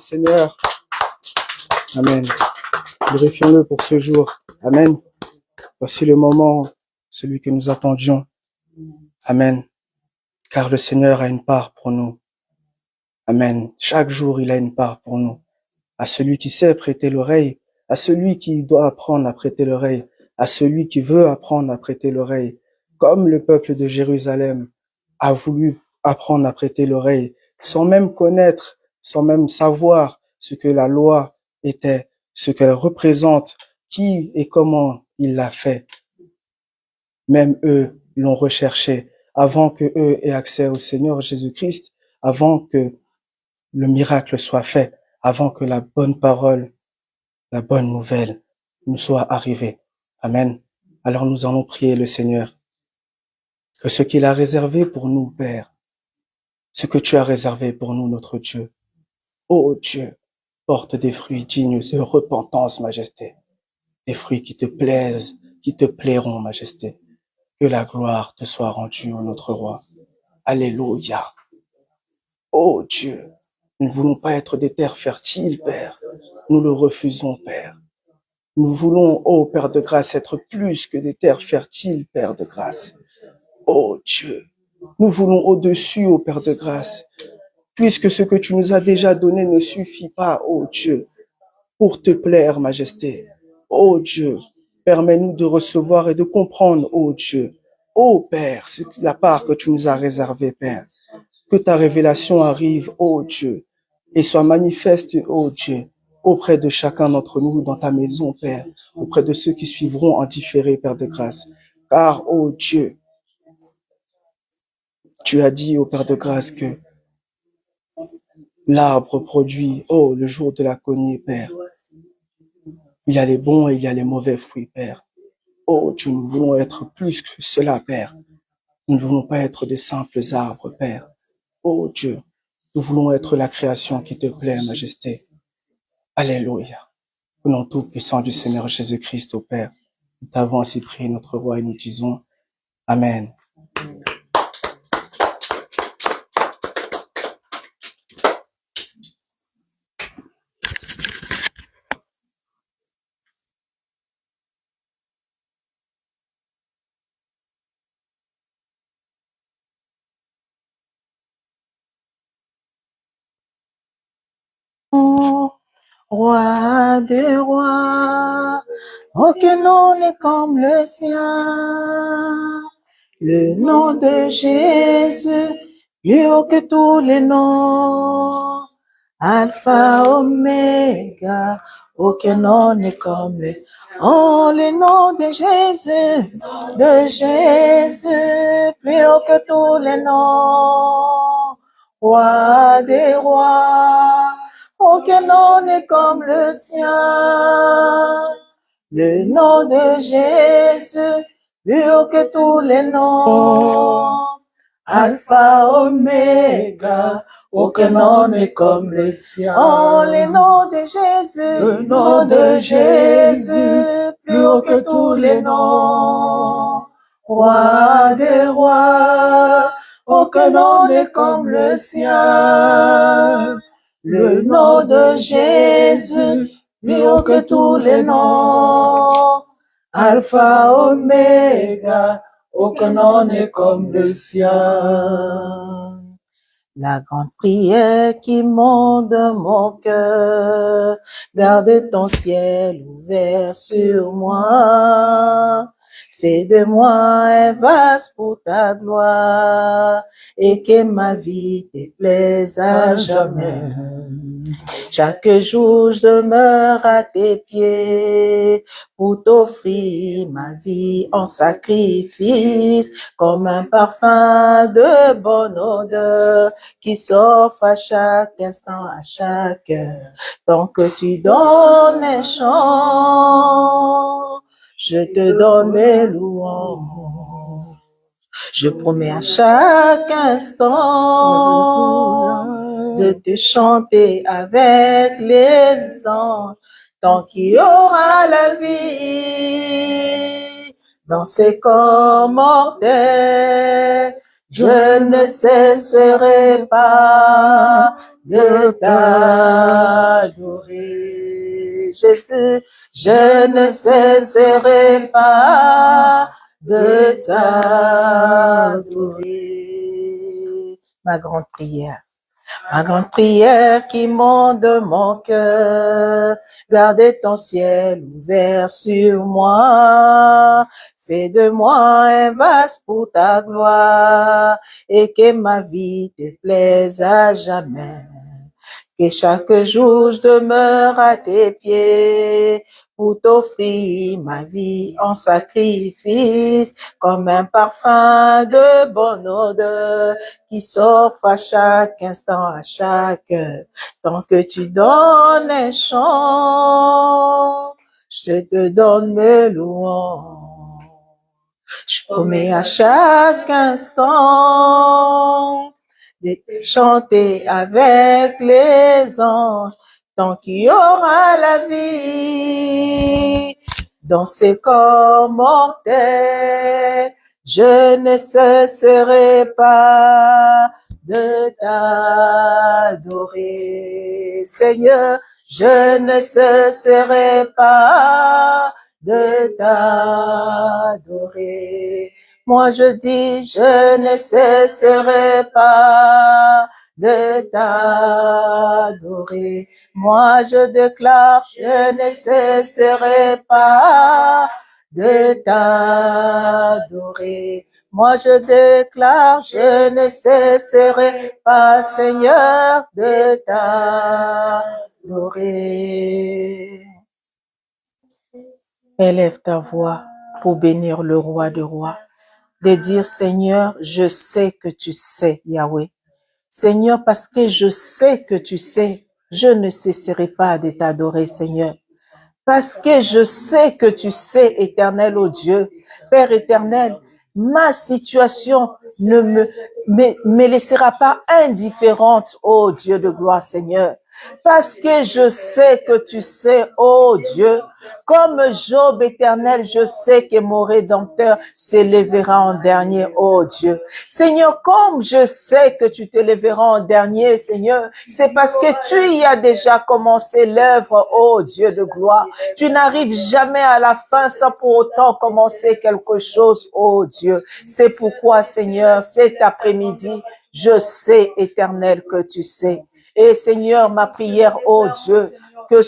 Seigneur. Amen. Glorifions-le pour ce jour. Amen. Voici le moment, celui que nous attendions. Amen. Car le Seigneur a une part pour nous. Amen. Chaque jour, il a une part pour nous. À celui qui sait prêter l'oreille, à celui qui doit apprendre à prêter l'oreille, à celui qui veut apprendre à prêter l'oreille, comme le peuple de Jérusalem a voulu apprendre à prêter l'oreille, sans même connaître, sans même savoir ce que la loi était, ce qu'elle représente, qui et comment il l'a fait. Même eux l'ont recherché avant que eux aient accès au Seigneur Jésus-Christ, avant que le miracle soit fait, avant que la bonne parole, la bonne nouvelle nous soit arrivée. Amen. Alors nous allons prier le Seigneur que ce qu'il a réservé pour nous, Père, ce que tu as réservé pour nous, notre Dieu, ô Dieu, porte des fruits dignes de repentance, Majesté, des fruits qui te plaisent, qui te plairont, Majesté. Que la gloire te soit rendue, ô notre Roi. Alléluia. Ô Dieu, nous ne voulons pas être des terres fertiles, Père. Nous le refusons, Père. Nous voulons, ô Père de grâce, être plus que des terres fertiles, Père de grâce. Ô Dieu, nous voulons au-dessus, ô Père de grâce, puisque ce que tu nous as déjà donné ne suffit pas, ô Dieu, pour te plaire, Majesté. Ô Dieu, permets-nous de recevoir et de comprendre, ô Dieu, ô Père, la part que tu nous as réservée, Père. Que ta révélation arrive, ô Dieu, et soit manifeste, ô Dieu, auprès de chacun d'entre nous dans ta maison, Père, auprès de ceux qui suivront en différé, Père de grâce. Car, ô Dieu, tu as dit, ô Père de grâce, que l'arbre produit, oh, le jour de la cognée, Père. Il y a les bons et il y a les mauvais fruits, Père. Oh Dieu, nous voulons être plus que cela, Père. Nous ne voulons pas être des simples arbres, Père. Oh Dieu, nous voulons être la création qui te plaît, Majesté. Alléluia. Au nom tout-puissant du Seigneur Jésus-Christ, ô Père, nous t'avons ainsi prié, notre Roi, et nous disons Amen. Roi des rois, aucun nom n'est comme le sien. Le nom de Jésus, plus haut que tous les noms. Alpha, Oméga, aucun nom n'est comme le. Oh, le nom de Jésus, plus haut que tous les noms. Roi des rois, aucun nom n'est comme le sien. Le nom de Jésus, plus haut que tous les noms. Alpha, Oméga, aucun nom n'est comme le sien. Oh, le nom de Jésus, plus haut que tous les noms. Roi des rois, aucun nom n'est comme le sien. Le nom de Jésus, plus haut que tous les noms. Alpha, Oméga, aucun nom n'est comme le sien. La grande prière qui monte de mon cœur, garde ton ciel ouvert sur moi. Fais de moi un vase pour ta gloire et que ma vie te plaise à jamais. Chaque jour, je demeure à tes pieds pour t'offrir ma vie en sacrifice comme un parfum de bonne odeur qui s'offre à chaque instant, à chaque heure. Tant que tu donnes un chant, je te donne mes louanges. Je promets à chaque instant de te chanter avec les anges tant qu'il y aura la vie dans ces corps mortels. je ne cesserai pas de t'adorer. Jésus, je ne cesserai pas de t'adorer. Ma grande prière qui monte de mon cœur, gardez ton ciel ouvert sur moi. Fais de moi un vase pour ta gloire et que ma vie te plaise à jamais. Que chaque jour je demeure à tes pieds pour t'offrir ma vie en sacrifice comme un parfum de bonne odeur qui s'offre à chaque instant, à chaque heure. Tant que tu donnes un chant, je te donne mes louanges. Je promets à chaque instant de chanter avec les anges tant qu'il y aura la vie dans ces corps mortels. Je ne cesserai pas de t'adorer, Seigneur. Je ne cesserai pas de t'adorer. Moi je dis, je ne cesserai pas de t'adorer. Moi je déclare, je ne cesserai pas de t'adorer. Moi je déclare, je ne cesserai pas, Seigneur, de t'adorer. Élève ta voix pour bénir le roi des rois. De dire, Seigneur, je sais que tu sais, Yahweh. Seigneur, parce que je sais que tu sais, je ne cesserai pas de t'adorer, Seigneur. Parce que je sais que tu sais, éternel, ô Dieu, Père éternel, ma situation ne me laissera pas indifférente, ô Dieu de gloire, Seigneur. Parce que je sais que tu sais, ô Dieu, comme Job éternel, je sais que mon Rédempteur s'élèvera en dernier, ô Dieu. Seigneur, comme je sais que tu t'élèveras en dernier, Seigneur, c'est parce que tu y as déjà commencé l'œuvre, ô Dieu de gloire. Tu n'arrives jamais à la fin sans pour autant commencer quelque chose, ô Dieu. C'est pourquoi, Seigneur, cet après-midi, je sais, éternel, que tu sais. Et Seigneur, ma prière, ô Dieu, que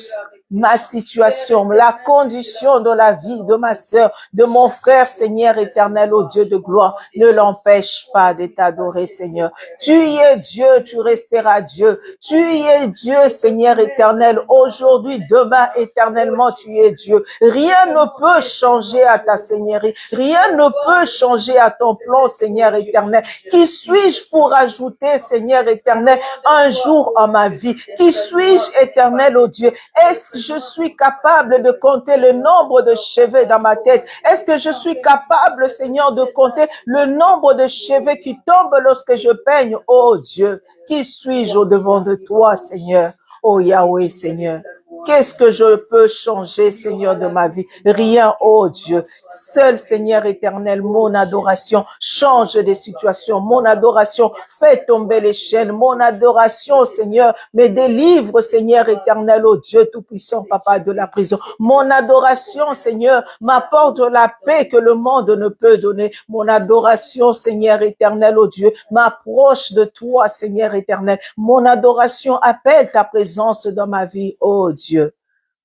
ma situation, la condition de la vie de ma sœur, de mon frère, Seigneur éternel, ô Dieu de gloire, ne l'empêche pas de t'adorer, Seigneur. Tu y es Dieu, tu resteras Dieu. Tu y es Dieu, Seigneur éternel. Aujourd'hui, demain, éternellement, tu es Dieu. Rien ne peut changer à ta seigneurie. Rien ne peut changer à ton plan, Seigneur éternel. Qui suis-je pour ajouter, Seigneur éternel, un jour en ma vie? Qui suis-je, éternel, ô Dieu? Est-ce que je suis capable de compter le nombre de cheveux dans ma tête? Est-ce que je suis capable, Seigneur, de compter le nombre de cheveux qui tombent lorsque je peigne? Oh Dieu, qui suis-je au-devant de toi, Seigneur? Oh Yahweh, Seigneur. Qu'est-ce que je peux changer, Seigneur, de ma vie? Rien, oh Dieu. Seul, Seigneur éternel, mon adoration change des situations. Mon adoration fait tomber les chaînes. Mon adoration, Seigneur, me délivre, Seigneur éternel, oh Dieu tout-puissant, Papa, de la prison. Mon adoration, Seigneur, m'apporte la paix que le monde ne peut donner. Mon adoration, Seigneur éternel, oh Dieu, m'approche de toi, Seigneur éternel. Mon adoration appelle ta présence dans ma vie, oh Dieu.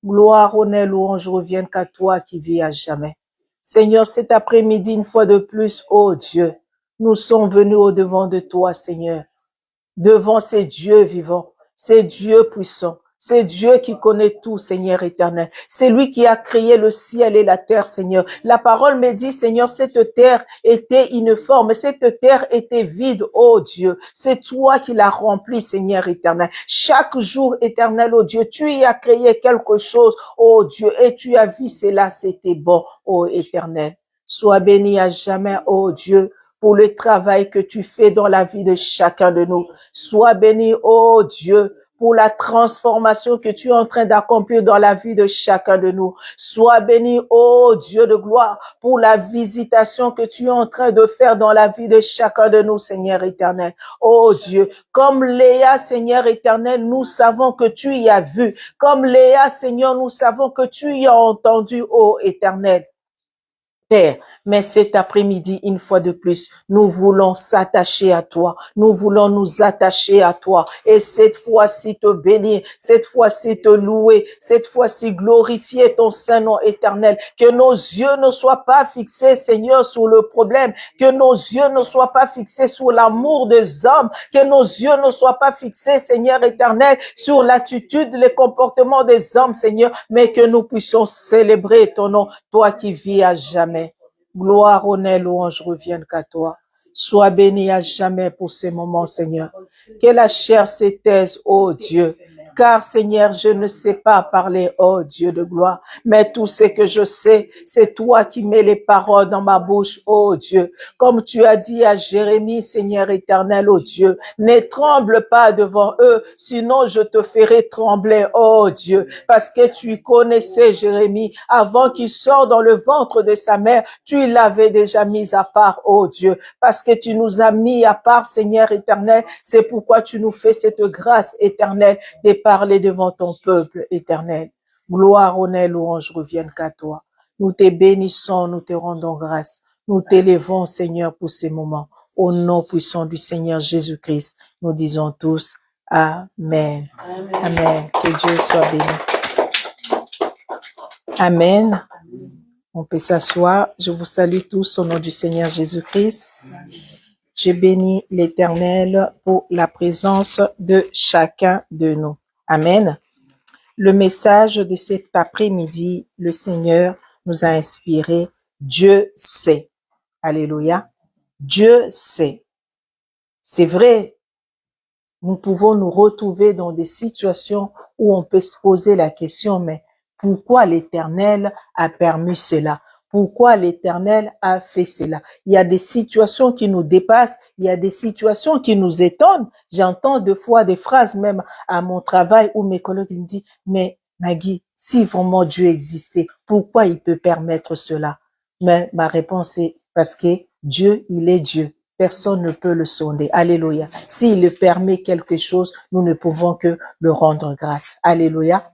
Gloire, honneur, louange reviennent qu'à toi qui vis à jamais. Seigneur, cet après-midi, une fois de plus, oh Dieu, nous sommes venus au-devant de toi, Seigneur, devant ces dieux vivants, ces dieux puissants, c'est Dieu qui connaît tout, Seigneur éternel. C'est lui qui a créé le ciel et la terre, Seigneur. La parole me dit, Seigneur, cette terre était uniforme, cette terre était vide, oh Dieu. C'est toi qui l'as remplie, Seigneur éternel. Chaque jour, éternel, oh Dieu, tu y as créé quelque chose, oh Dieu, et tu as vu cela, c'était bon, oh éternel. Sois béni à jamais, oh Dieu, pour le travail que tu fais dans la vie de chacun de nous. Sois béni, oh Dieu, pour la transformation que tu es en train d'accomplir dans la vie de chacun de nous. Sois béni, ô Dieu de gloire, pour la visitation que tu es en train de faire dans la vie de chacun de nous, Seigneur éternel. Ô Dieu, comme Léa, Seigneur éternel, nous savons que tu y as vu. Comme Léa, Seigneur, nous savons que tu y as entendu, ô éternel. Père, mais cet après-midi, une fois de plus, nous voulons s'attacher à toi. Nous voulons nous attacher à toi. Et cette fois-ci te bénir, cette fois-ci te louer, cette fois-ci glorifier ton Saint-Nom éternel. Que nos yeux ne soient pas fixés, Seigneur, sur le problème. Que nos yeux ne soient pas fixés sur l'amour des hommes. Que nos yeux ne soient pas fixés, Seigneur éternel, sur l'attitude, les comportements des hommes, Seigneur. Mais que nous puissions célébrer ton nom, toi qui vis à jamais. Gloire, honneur, louange reviennent qu'à toi. Sois béni à jamais pour ces moments, Seigneur. Que la chair se taise, ô Dieu. Car, Seigneur, je ne sais pas parler, ô Dieu de gloire. Mais tout ce que je sais, c'est toi qui mets les paroles dans ma bouche, ô Dieu. Comme tu as dit à Jérémie, Seigneur éternel, ô Dieu, ne tremble pas devant eux, sinon je te ferai trembler, ô Dieu. Parce que tu connaissais Jérémie avant qu'il sorte dans le ventre de sa mère, tu l'avais déjà mis à part, ô Dieu. Parce que tu nous as mis à part, Seigneur éternel, c'est pourquoi tu nous fais cette grâce éternelle de parler devant ton peuple éternel. Gloire, honneur, louange reviennent qu'à toi. Nous te bénissons, nous te rendons grâce. Nous t'élevons, Seigneur, pour ces moments. Au nom puissant du Seigneur Jésus-Christ, nous disons tous Amen. Amen. Que Dieu soit béni. Amen. On peut s'asseoir. Je vous salue tous au nom du Seigneur Jésus-Christ. Je bénis l'Éternel pour la présence de chacun de nous. Amen. Le message de cet après-midi, le Seigneur nous a inspiré. Dieu sait. Alléluia. Dieu sait. C'est vrai, nous pouvons nous retrouver dans des situations où on peut se poser la question, mais pourquoi l'Éternel a permis cela? Pourquoi l'Éternel a fait cela? Il y a des situations qui nous dépassent, il y a des situations qui nous étonnent. J'entends des fois des phrases même à mon travail où mes collègues me disent, mais Nagui, si vraiment Dieu existait, pourquoi il peut permettre cela? Mais ma réponse est parce que Dieu, il est Dieu. Personne ne peut le sonder. Alléluia. S'il permet quelque chose, nous ne pouvons que le rendre grâce. Alléluia.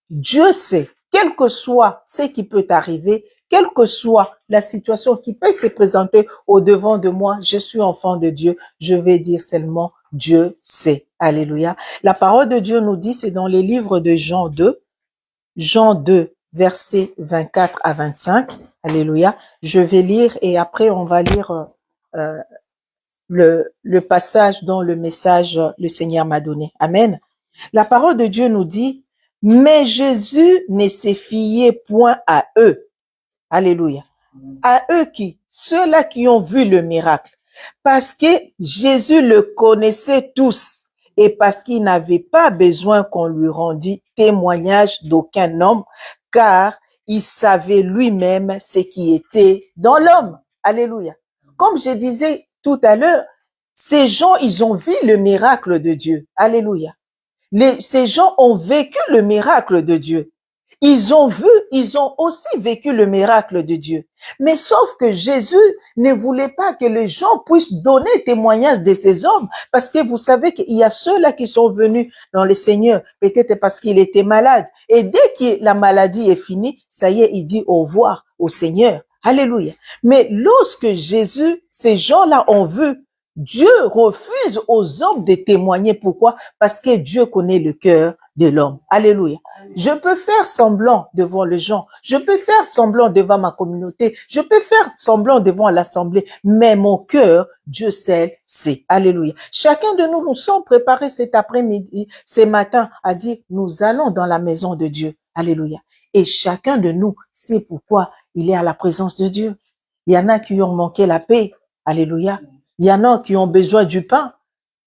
Dieu sait, quel que soit ce qui peut arriver, quelle que soit la situation qui peut se présenter au devant de moi, je suis enfant de Dieu, je vais dire seulement Dieu sait. Alléluia. La parole de Dieu nous dit, c'est dans les livres de Jean 2, versets 24 à 25. Alléluia. Je vais lire et après on va lire le passage dont le message le Seigneur m'a donné. Amen. La parole de Dieu nous dit, mais Jésus ne se fiait point à eux. Alléluia. À eux qui? Ceux-là qui ont vu le miracle. Parce que Jésus le connaissait tous et parce qu'il n'avait pas besoin qu'on lui rendît témoignage d'aucun homme, car il savait lui-même ce qui était dans l'homme. Alléluia. Comme je disais tout à l'heure, ces gens, ils ont vu le miracle de Dieu. Alléluia. Ces gens ont vécu le miracle de Dieu. Ils ont aussi vécu le miracle de Dieu. Mais sauf que Jésus ne voulait pas que les gens puissent donner témoignage de ces hommes, parce que vous savez qu'il y a ceux-là qui sont venus dans le Seigneur, peut-être parce qu'il était malade. Et dès que la maladie est finie, ça y est, il dit au revoir au Seigneur. Alléluia. Mais lorsque Jésus, ces gens-là ont vu, Dieu refuse aux hommes de témoigner. Pourquoi? Parce que Dieu connaît le cœur de l'homme. Alléluia. Je peux faire semblant devant les gens. Je peux faire semblant devant ma communauté. Je peux faire semblant devant l'assemblée. Mais mon cœur, Dieu sait, c'est. Alléluia. Chacun de nous, nous sommes préparés cet après-midi, ce matin, à dire, nous allons dans la maison de Dieu. Alléluia. Et chacun de nous sait pourquoi il est à la présence de Dieu. Il y en a qui ont manqué la paix. Alléluia. Il y en a qui ont besoin du pain.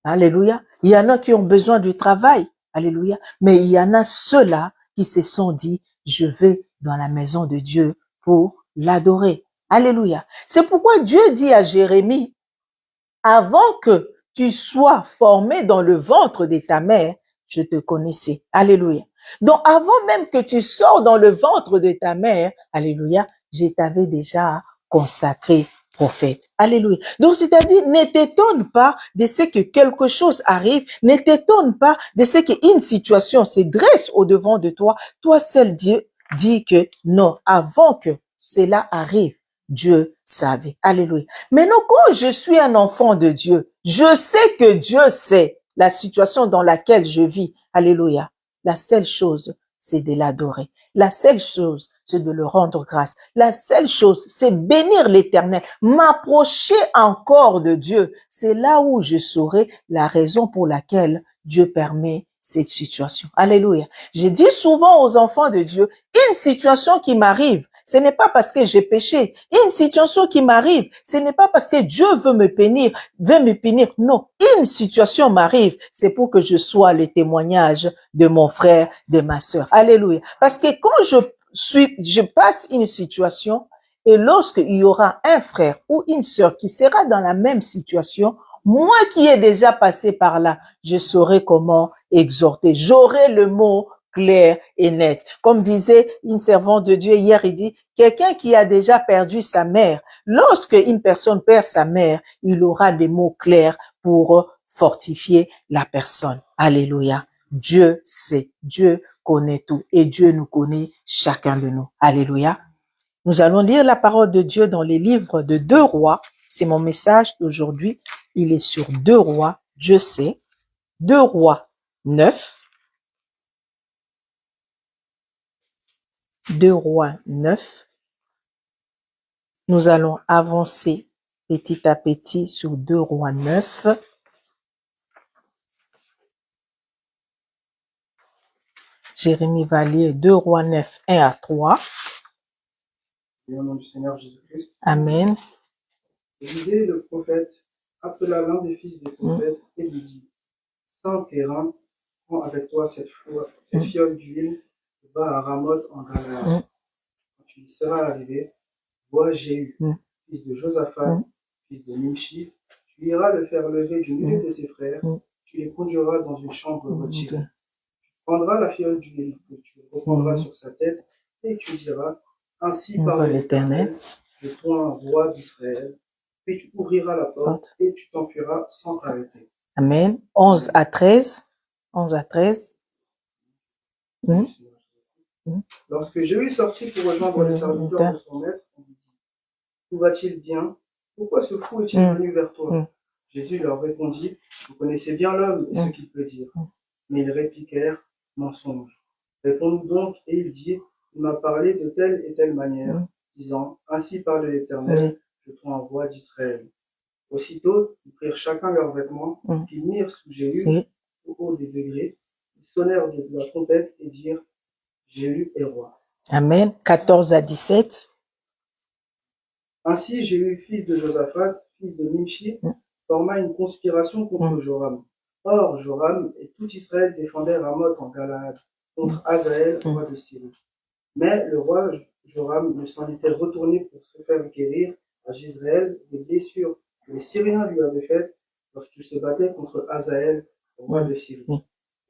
Alléluia. Il y en a qui ont besoin du travail. Alléluia. Mais il y en a ceux-là qui se sont dit, je vais dans la maison de Dieu pour l'adorer. Alléluia. C'est pourquoi Dieu dit à Jérémie, avant que tu sois formé dans le ventre de ta mère, je te connaissais. Alléluia. Donc, avant même que tu sors dans le ventre de ta mère, alléluia, je t'avais déjà consacré prophète. Alléluia. Donc, c'est-à-dire, ne t'étonne pas de ce que quelque chose arrive, ne t'étonne pas de ce qu'une situation se dresse au devant de toi. Toi seul, Dieu dit que non, avant que cela arrive, Dieu savait. Alléluia. Maintenant, quand je suis un enfant de Dieu, je sais que Dieu sait la situation dans laquelle je vis. Alléluia. La seule chose, c'est de l'adorer. La seule chose, c'est de le rendre grâce. La seule chose, c'est bénir l'Éternel, m'approcher encore de Dieu. C'est là où je saurai la raison pour laquelle Dieu permet cette situation. Alléluia. Je dis souvent aux enfants de Dieu, une situation qui m'arrive, ce n'est pas parce que j'ai péché. Une situation qui m'arrive, ce n'est pas parce que Dieu veut me punir. Non, une situation m'arrive, c'est pour que je sois le témoignage de mon frère, de ma sœur. Alléluia. Parce que quand je passe une situation et lorsqu'il y aura un frère ou une sœur qui sera dans la même situation, moi qui ai déjà passé par là, je saurai comment exhorter. J'aurai le mot clair et net. Comme disait une servante de Dieu hier, il dit, quelqu'un qui a déjà perdu sa mère, lorsque une personne perd sa mère, il aura des mots clairs pour fortifier la personne. Alléluia. Dieu sait, Dieu connaît tout et Dieu nous connaît chacun de nous. Alléluia. Nous allons lire la parole de Dieu dans les livres de 2 Rois. C'est mon message d'aujourd'hui. Il est sur 2 Rois, Dieu sait. 2 Rois 9. 2 Rois 9. Nous allons avancer petit à petit sur 2 Rois 9. Jérémie va lire 2 Rois 9, 1 à 3. Et au nom du Seigneur Jésus-Christ. Amen. Élisée, le prophète, appela l'un des fils des prophètes et lui dit, Saint Kérin, prends avec toi cette fiole d'huile, va à Ramoth en Galade. Quand tu y seras arrivé, vois Jéhu, fils de Josaphat, fils de Nimshi, tu iras le faire lever du milieu de ses frères, tu les conduiras dans une chambre retirée. Tu prendras la fiole d'huile que tu reprendras sur sa tête et tu diras, ainsi parle l'Éternel, de toi un roi d'Israël. Puis tu ouvriras la porte et tu t'enfuiras sans t'arrêter. Amen. 11 à 13. 11 à 13. Lorsque Jéhu sortit pour rejoindre les serviteurs de son maître, on lui dit, où va-t-il bien? Pourquoi ce fou est-il venu vers toi? Jésus leur répondit, vous connaissez bien l'homme et ce qu'il peut dire. Mais ils répliquèrent, mensonge. Réponds-nous donc, et il dit, il m'a parlé de telle et telle manière, disant, ainsi parle l'Éternel, je te envoie d'Israël. Aussitôt, ils prirent chacun leurs vêtements, qu'ils mirent sous Jéhu, au haut des degrés, ils sonnèrent de la trompette et dirent, Jéhu est roi. Amen. 14 à 17. Ainsi, Jéhu, fils de Josaphat, fils de Nimshi, forma une conspiration contre Joram. Or, Joram et tout Israël défendaient Ramoth en Galade contre Hazaël, roi de Syrie. Mais le roi Joram ne s'en était retourné pour se faire guérir à Jezreel des blessures que les Syriens lui avaient faites lorsqu'il se battait contre Hazaël, roi de Syrie.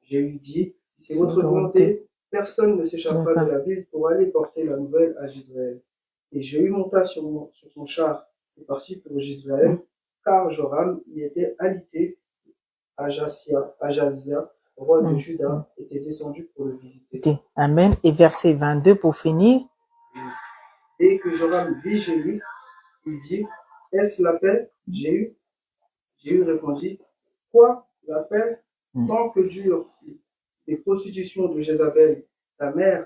Jéhu dit, si c'est votre volonté, personne ne s'échappera de la ville pour aller porter la nouvelle à Jezreel. Et Jéhu monta sur son char et partit pour Jezreel, car Joram y était alité. Ajazia, roi de Juda, était descendu pour le visiter. Amen. Et verset 22 pour finir. Dès que Joram vit Jéhu, il dit, est-ce la paix, Jéhu? Jéhu répondit, quoi, la paix? Tant que durent les prostitutions de Jézabel, ta mère,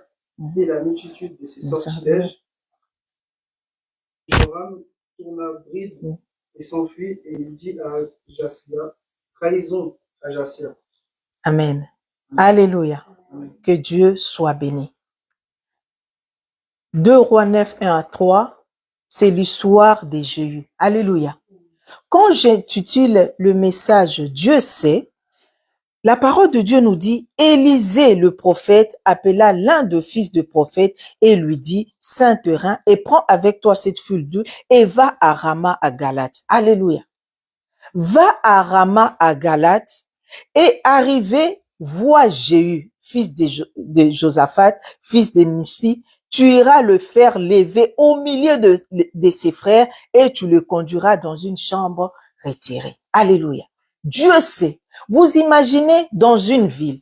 et la multitude de ses sortilèges. Joram tourna bride et s'enfuit, et il dit à Ajazia, trahison à Ajazia. Amen. Alléluia. Amen. Que Dieu soit béni. 2 Rois 9, 1 à 3, c'est l'histoire de Jéhu. Alléluia. Quand j'intitule le message Dieu sait, la parole de Dieu nous dit, Élisée le prophète appela l'un des fils de prophète et lui dit, Saint-Terin, et prends avec toi cette fiole d'huile et va à Rama à Galate. Alléluia. Va à Rama à Galate et arrivé vois Jéhu, fils de Josaphat, fils de Nissi, tu iras le faire lever au milieu de ses frères et tu le conduiras dans une chambre retirée. Alléluia. Dieu sait. Vous imaginez dans une ville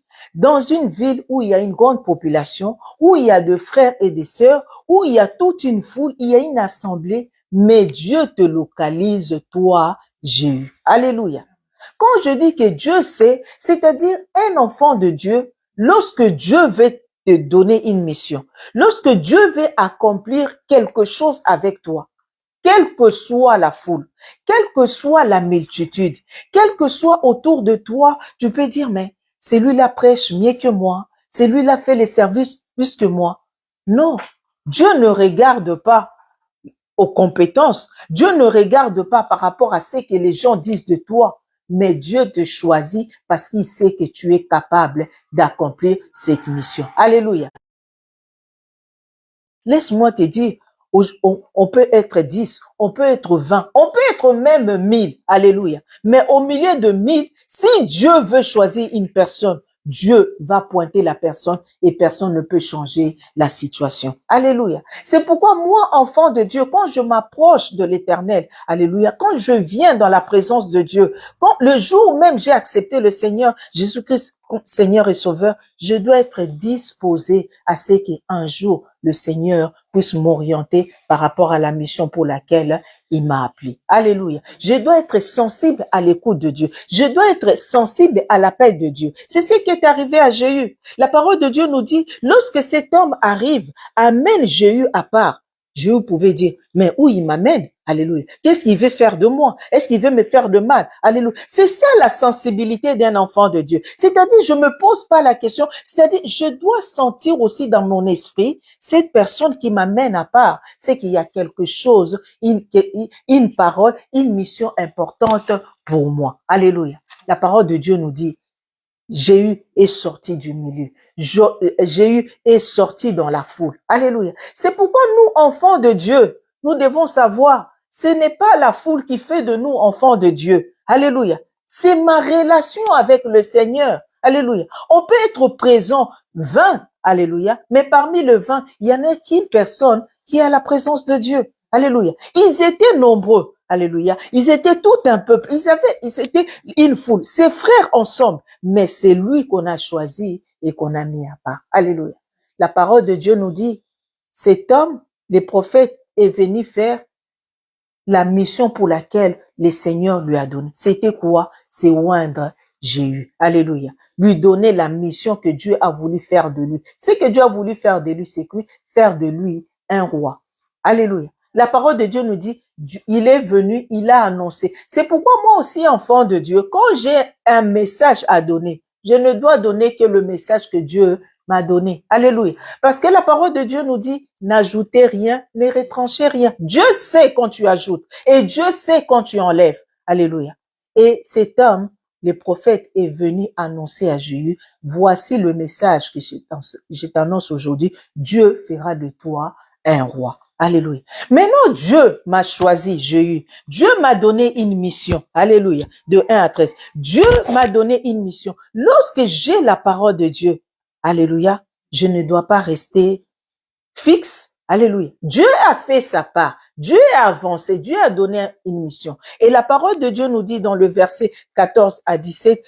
où il y a une grande population, où il y a de frères et des sœurs, où il y a toute une foule, il y a une assemblée, mais Dieu te localise, toi, Jéhu. Alléluia. Quand je dis que Dieu sait, c'est-à-dire un enfant de Dieu, lorsque Dieu veut te donner une mission, lorsque Dieu veut accomplir quelque chose avec toi, quelle que soit la foule, quelle que soit la multitude, quel que soit autour de toi, tu peux dire, mais celui-là prêche mieux que moi, celui-là fait les services plus que moi. Non, Dieu ne regarde pas aux compétences, Dieu ne regarde pas par rapport à ce que les gens disent de toi, mais Dieu te choisit parce qu'il sait que tu es capable d'accomplir cette mission. Alléluia. Laisse-moi te dire, on peut être 10, on peut être 20, on peut être même 1000. Alléluia. Mais au milieu de 1000, si Dieu veut choisir une personne, Dieu va pointer la personne et personne ne peut changer la situation. Alléluia. C'est pourquoi moi, enfant de Dieu, quand je m'approche de l'Éternel, alléluia, quand je viens dans la présence de Dieu, quand le jour même j'ai accepté le Seigneur Jésus-Christ, Seigneur et Sauveur, je dois être disposé à ce qu'un jour le Seigneur puisse m'orienter par rapport à la mission pour laquelle il m'a appelé. Alléluia. Je dois être sensible à l'écoute de Dieu. Je dois être sensible à l'appel de Dieu. C'est ce qui est arrivé à Jéhu. La parole de Dieu nous dit, lorsque cet homme arrive, amène Jéhu à part. Jéhu pouvait dire, mais où il m'amène? Alléluia. Qu'est-ce qu'il veut faire de moi? Est-ce qu'il veut me faire de mal? Alléluia. C'est ça la sensibilité d'un enfant de Dieu. C'est-à-dire, je me pose pas la question. C'est-à-dire, je dois sentir aussi dans mon esprit cette personne qui m'amène à part. C'est qu'il y a quelque chose, une parole, une mission importante pour moi. Alléluia. La parole de Dieu nous dit, Jéhu est sorti du milieu. Jéhu est sorti dans la foule. Alléluia. C'est pourquoi nous, enfants de Dieu, nous devons savoir, ce n'est pas la foule qui fait de nous enfants de Dieu. Alléluia. C'est ma relation avec le Seigneur. Alléluia. On peut être présent 20, alléluia, mais parmi le 20, il y en a qu'une personne qui est à la présence de Dieu. Alléluia. Ils étaient nombreux. Alléluia. Ils étaient tout un peuple. Ils étaient une foule. Ses frères ensemble. Mais c'est lui qu'on a choisi et qu'on a mis à part. Alléluia. La parole de Dieu nous dit, cet homme, les prophètes, est venu faire la mission pour laquelle le Seigneur lui a donné. C'était quoi? C'est oindre Jéhu. Alléluia. Lui donner la mission que Dieu a voulu faire de lui. Ce que Dieu a voulu faire de lui, c'est faire de lui un roi. Alléluia. La parole de Dieu nous dit, il est venu, il a annoncé. C'est pourquoi moi aussi, enfant de Dieu, quand j'ai un message à donner, je ne dois donner que le message que Dieu m'a donné. Alléluia. Parce que la parole de Dieu nous dit, n'ajoutez rien, ne retranchez rien. Dieu sait quand tu ajoutes et Dieu sait quand tu enlèves. Alléluia. Et cet homme, le prophète, est venu annoncer à Jéhu, voici le message que je t'annonce aujourd'hui, Dieu fera de toi un roi. Alléluia. Maintenant, Dieu m'a choisi, Jéhu. Dieu m'a donné une mission. Alléluia. De 1 à 13. Dieu m'a donné une mission. Lorsque j'ai la parole de Dieu, alléluia, je ne dois pas rester fixe. Alléluia. Dieu a fait sa part. Dieu a avancé. Dieu a donné une mission. Et la parole de Dieu nous dit dans le verset 14 à 17,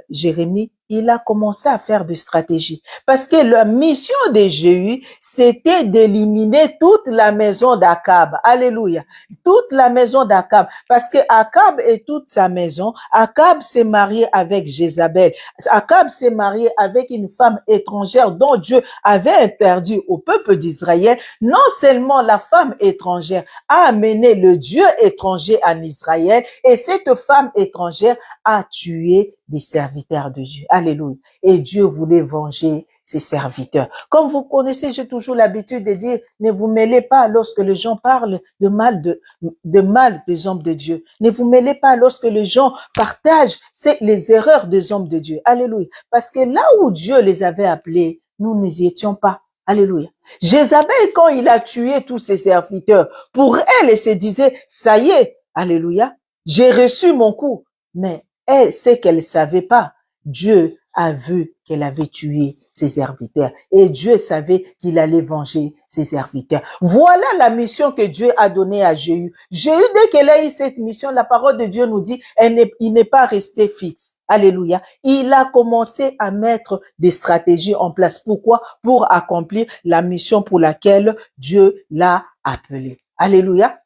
Jérémie, il a commencé à faire des stratégies. Parce que la mission de Jéhu, c'était d'éliminer toute la maison d'Akab. Alléluia. Toute la maison d'Akab. Parce que Akab et toute sa maison, Akab s'est marié avec Jézabel. Akab s'est marié avec une femme étrangère dont Dieu avait interdit au peuple d'Israël. Non seulement la femme étrangère a amené le Dieu étranger en Israël, et cette femme étrangère a tué des serviteurs de Dieu. Alléluia. Et Dieu voulait venger ses serviteurs. Comme vous connaissez, j'ai toujours l'habitude de dire, ne vous mêlez pas lorsque les gens parlent de mal des hommes de Dieu. Ne vous mêlez pas lorsque les gens partagent les erreurs des hommes de Dieu. Alléluia. Parce que là où Dieu les avait appelés, nous n'y étions pas. Alléluia. Jézabel, quand il a tué tous ses serviteurs, pour elle, elle se disait, ça y est, alléluia, j'ai reçu mon coup. Mais elle, c'est qu'elle savait pas. Dieu a vu qu'elle avait tué ses serviteurs. Et Dieu savait qu'il allait venger ses serviteurs. Voilà la mission que Dieu a donnée à Jéhu. Jéhu, dès qu'elle a eu cette mission, la parole de Dieu nous dit, il n'est pas resté fixe. Alléluia. Il a commencé à mettre des stratégies en place. Pourquoi? Pour accomplir la mission pour laquelle Dieu l'a appelé. Alléluia.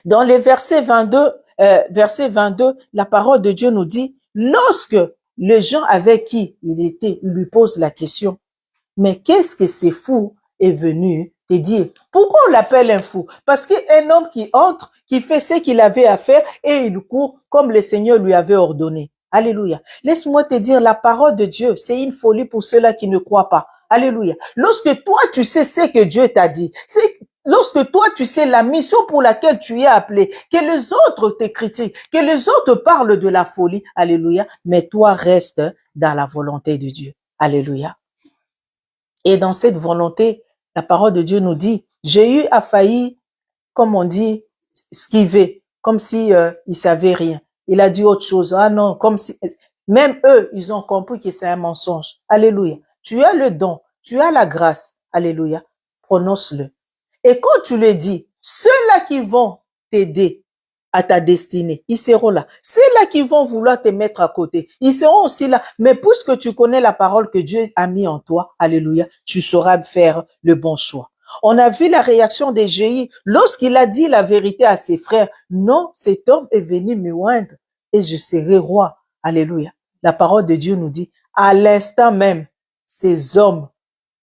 Dans les versets 22, la parole de Dieu nous dit, lorsque les gens avec qui il lui posent la question, mais qu'est-ce que ce fou est venu te dire? Pourquoi on l'appelle un fou? Parce qu'un homme qui entre, qui fait ce qu'il avait à faire et il court comme le Seigneur lui avait ordonné. Alléluia. Laisse-moi te dire, la parole de Dieu, c'est une folie pour ceux-là qui ne croient pas. Alléluia. Lorsque toi, tu sais ce que Dieu t'a dit, lorsque toi, tu sais la mission pour laquelle tu es appelé, que les autres te critiquent, que les autres parlent de la folie, alléluia, mais toi, reste dans la volonté de Dieu. Alléluia. Et dans cette volonté, la parole de Dieu nous dit, Jéhu a failli, comme on dit, esquiver, comme si il savait rien. Il a dit autre chose. Ah non, comme si, même eux, ils ont compris que c'est un mensonge. Alléluia. Tu as le don, tu as la grâce. Alléluia. Prononce-le. Et quand tu le dis, ceux-là qui vont t'aider à ta destinée, ils seront là. Ceux-là qui vont vouloir te mettre à côté, ils seront aussi là. Mais puisque tu connais la parole que Dieu a mis en toi, alléluia, tu sauras faire le bon choix. On a vu la réaction de Jéhu lorsqu'il a dit la vérité à ses frères. Non, cet homme est venu me oindre et je serai roi. Alléluia. La parole de Dieu nous dit, à l'instant même, ces hommes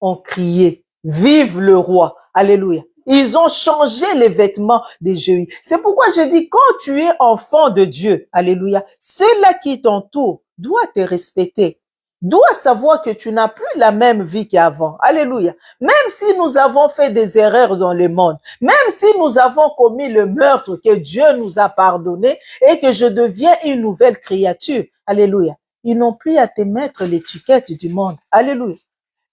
ont crié, vive le roi. Alléluia. Ils ont changé les vêtements de Jéhu. C'est pourquoi je dis, quand tu es enfant de Dieu, alléluia, ceux-là qui t'entourent doivent te respecter, doivent savoir que tu n'as plus la même vie qu'avant. Alléluia. Même si nous avons fait des erreurs dans le monde, même si nous avons commis le meurtre que Dieu nous a pardonné et que je deviens une nouvelle créature. Alléluia. Ils n'ont plus à te mettre l'étiquette du monde. Alléluia.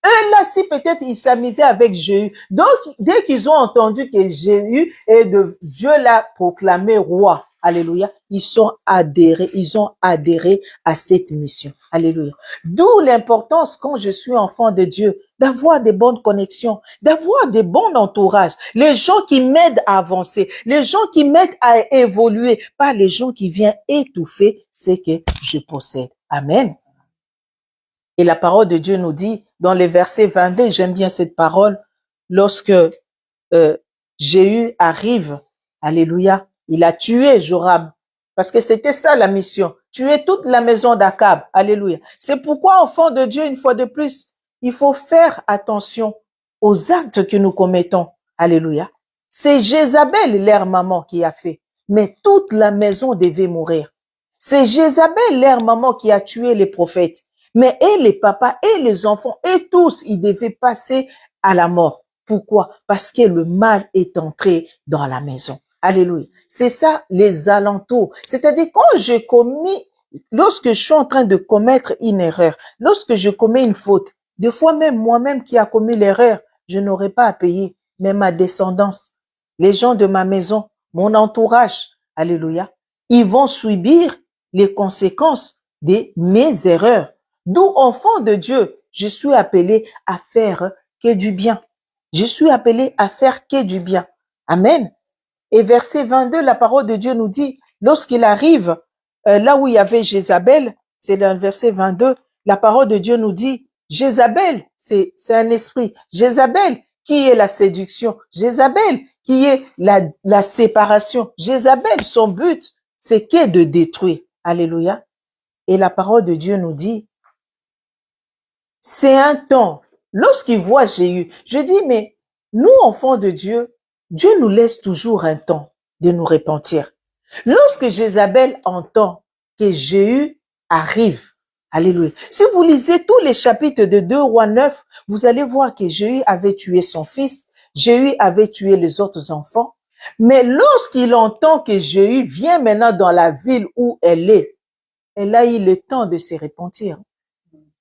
Eux là, si peut-être ils s'amusaient avec Jéhu. Donc, dès qu'ils ont entendu que Jéhu est de Dieu l'a proclamé roi, alléluia, ils ont adhéré à cette mission. Alléluia. D'où l'importance, quand je suis enfant de Dieu, d'avoir des bonnes connexions, d'avoir des bons entourages, les gens qui m'aident à avancer, les gens qui m'aident à évoluer, pas les gens qui viennent étouffer ce que je possède. Amen. Et la parole de Dieu nous dit, dans les versets 22, j'aime bien cette parole, lorsque Jéhu arrive, alléluia, il a tué Joram, parce que c'était ça la mission, tuer toute la maison d'Akab, alléluia. C'est pourquoi, enfant de Dieu, une fois de plus, il faut faire attention aux actes que nous commettons, alléluia. C'est Jézabel, leur maman, qui a fait, mais toute la maison devait mourir. C'est Jézabel, leur maman, qui a tué les prophètes. Mais et les papas et les enfants et tous, ils devaient passer à la mort. Pourquoi? Parce que le mal est entré dans la maison. Alléluia. C'est ça les alentours. C'est-à-dire lorsque je suis en train de commettre une erreur, lorsque je commets une faute, des fois même moi-même qui a commis l'erreur, je n'aurai pas à payer, mais ma descendance, les gens de ma maison, mon entourage, alléluia, ils vont subir les conséquences de mes erreurs. D'où, enfant de Dieu, je suis appelé à faire que du bien. Je suis appelé à faire que du bien. Amen. Et verset 22, la parole de Dieu nous dit, lorsqu'il arrive là où il y avait Jézabel, c'est dans le verset 22, la parole de Dieu nous dit, Jézabel, c'est un esprit. Jézabel, qui est la séduction. Jézabel, qui est la séparation. Jézabel, son but, c'est que de détruire. Alléluia. Et la parole de Dieu nous dit, c'est un temps. Lorsqu'il voit Jéhu, je dis, mais nous, enfants de Dieu, Dieu nous laisse toujours un temps de nous repentir. Lorsque Jézabel entend que Jéhu arrive, alléluia. Si vous lisez tous les chapitres de 2 Rois 9, vous allez voir que Jéhu avait tué son fils, Jéhu avait tué les autres enfants. Mais lorsqu'il entend que Jéhu vient maintenant dans la ville où elle a eu le temps de se repentir.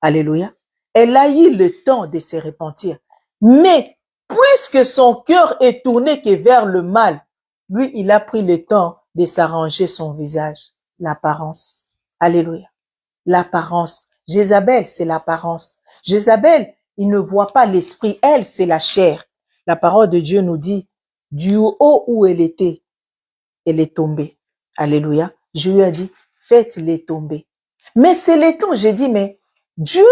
Alléluia. Elle a eu le temps de se repentir. Mais, puisque son cœur est tourné que vers le mal, lui, il a pris le temps de s'arranger son visage. L'apparence. Alléluia. L'apparence. Jézabel, c'est l'apparence. Jézabel, il ne voit pas l'esprit. Elle, c'est la chair. La parole de Dieu nous dit, du haut où elle était, elle est tombée. Alléluia. Je lui ai dit, faites-les tomber. Mais c'est les temps, j'ai dit, mais Dieu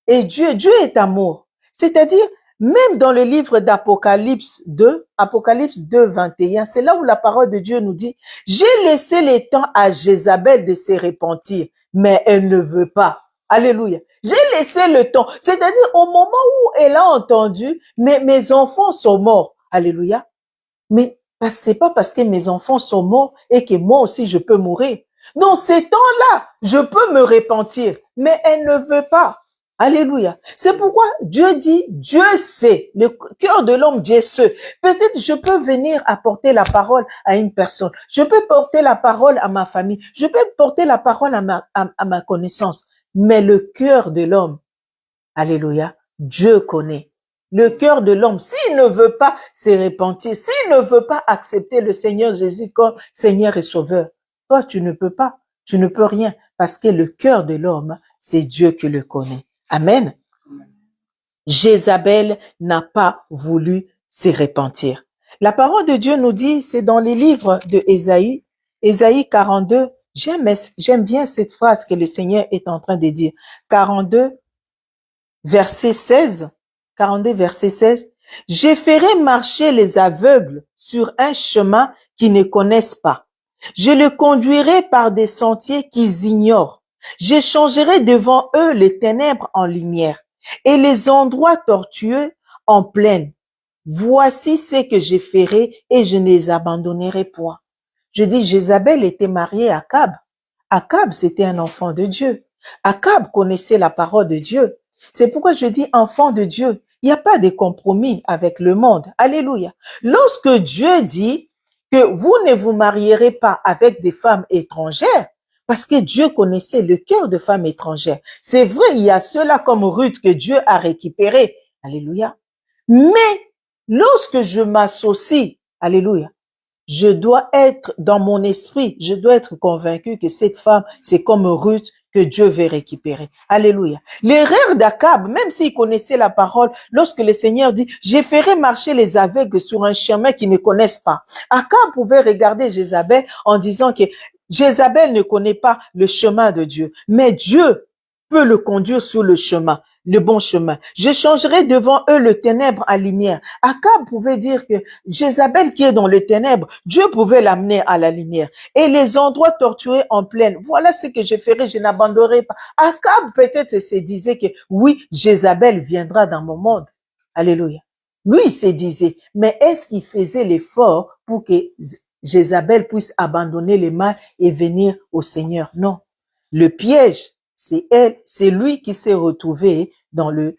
est Dieu. Dieu est amour. C'est-à-dire, même dans le livre d'Apocalypse 2, Apocalypse 2, 21, c'est là où la parole de Dieu nous dit, j'ai laissé les temps à Jézabel de se repentir, mais elle ne veut pas. Alléluia. J'ai laissé le temps. C'est-à-dire, au moment où elle a entendu, mais mes enfants sont morts. Alléluia. Mais c'est pas parce que mes enfants sont morts et que moi aussi je peux mourir. Dans ces temps-là, je peux me repentir, mais elle ne veut pas. Alléluia. C'est pourquoi Dieu dit, Dieu sait, le cœur de l'homme, Dieu sait. Peut-être je peux venir apporter la parole à une personne. Je peux porter la parole à ma famille. Je peux porter la parole à ma connaissance. Mais le cœur de l'homme, alléluia, Dieu connaît. Le cœur de l'homme, s'il ne veut pas se repentir, s'il ne veut pas accepter le Seigneur Jésus comme Seigneur et Sauveur, toi, tu ne peux pas, tu ne peux rien, parce que le cœur de l'homme, c'est Dieu qui le connaît. Amen. Jézabel n'a pas voulu se repentir. La parole de Dieu nous dit, c'est dans les livres de Ésaïe, Ésaïe 42, j'aime bien cette phrase que le Seigneur est en train de dire. 42, verset 16, 42, verset 16, « Je ferai marcher les aveugles sur un chemin qu'ils ne connaissent pas. Je les conduirai par des sentiers qu'ils ignorent. Je changerai devant eux les ténèbres en lumière et les endroits tortueux en plaine. Voici ce que je ferai et je ne les abandonnerai point. » Je dis, Jézabel était mariée à Akab. Akab, c'était un enfant de Dieu. Akab connaissait la parole de Dieu. C'est pourquoi je dis enfant de Dieu. Il n'y a pas de compromis avec le monde. Alléluia. Lorsque Dieu dit que vous ne vous marierez pas avec des femmes étrangères, parce que Dieu connaissait le cœur de femmes étrangères. C'est vrai, il y a ceux-là comme Ruth que Dieu a récupéré. Alléluia. Mais lorsque je m'associe, alléluia, je dois être dans mon esprit, je dois être convaincu que cette femme, c'est comme Ruth que Dieu veut récupérer. Alléluia. L'erreur d'Akab, même s'il connaissait la parole, lorsque le Seigneur dit, je ferai marcher les aveugles sur un chemin qu'ils ne connaissent pas. Akab pouvait regarder Jézabel en disant que Jézabel ne connaît pas le chemin de Dieu, mais Dieu peut le conduire sur le chemin, le bon chemin. Je changerai devant eux le ténèbre à lumière. Akab pouvait dire que Jézabel qui est dans le ténèbre, Dieu pouvait l'amener à la lumière. Et les endroits torturés en plaine, voilà ce que je ferai, je n'abandonnerai pas. Akab peut-être se disait que oui, Jézabel viendra dans mon monde. Alléluia. Lui, il se disait, mais est-ce qu'il faisait l'effort pour que Jézabel puisse abandonner les mal et venir au Seigneur? Non. Le piège, c'est elle, c'est lui qui s'est retrouvé dans le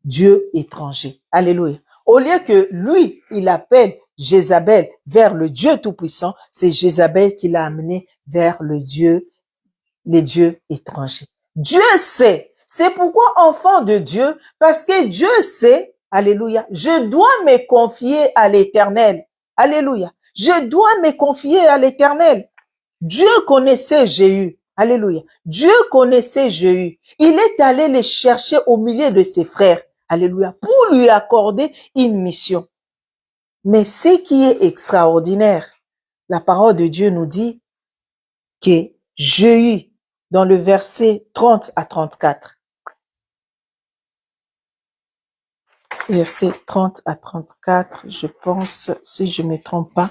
Dieu étranger. Alléluia. Au lieu que lui, il appelle Jézabel vers le Dieu Tout-Puissant, c'est Jézabel qui l'a amené vers les dieux étrangers. Dieu sait. C'est pourquoi enfant de Dieu, parce que Dieu sait, alléluia, je dois me confier à l'Éternel. Alléluia. Je dois me confier à l'Éternel. Dieu connaissait Jéhu. Alléluia. Dieu connaissait Jéhu. Il est allé les chercher au milieu de ses frères. Alléluia. Pour lui accorder une mission. Mais ce qui est extraordinaire, la parole de Dieu nous dit que Jéhu, dans le verset 30 à 34, verset 30 à 34, je pense, si je ne me trompe pas,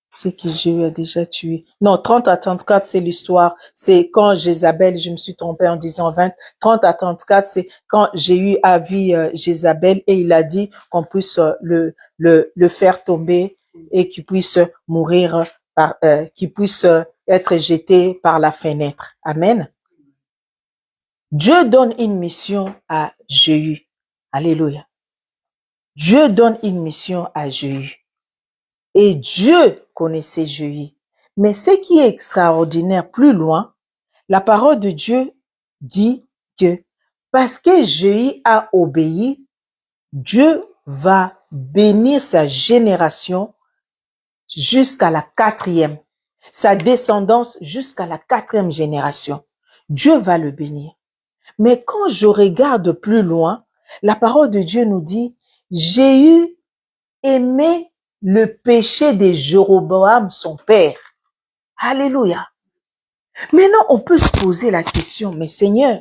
c'est que Jéhu a déjà tué. Non, 30 à 34, c'est l'histoire. C'est quand Jézabel, je me suis trompée en disant 20. 30 à 34, c'est quand Jéhu a vu Jézabel et il a dit qu'on puisse le faire tomber et qu'il puisse mourir, qu'il puisse être jeté par la fenêtre. Amen. Dieu donne une mission à Jéhu. Alléluia. Dieu donne une mission à Jéhu. Et Dieu connaissait Jéhu. Mais ce qui est extraordinaire plus loin, la parole de Dieu dit que parce que Jéhu a obéi, Dieu va bénir sa génération jusqu'à la 4e, sa descendance jusqu'à la 4e génération. Dieu va le bénir. Mais quand je regarde plus loin, la parole de Dieu nous dit, Jéhu aimait le péché de Jéroboam, son père. Alléluia. Maintenant, on peut se poser la question, mais Seigneur,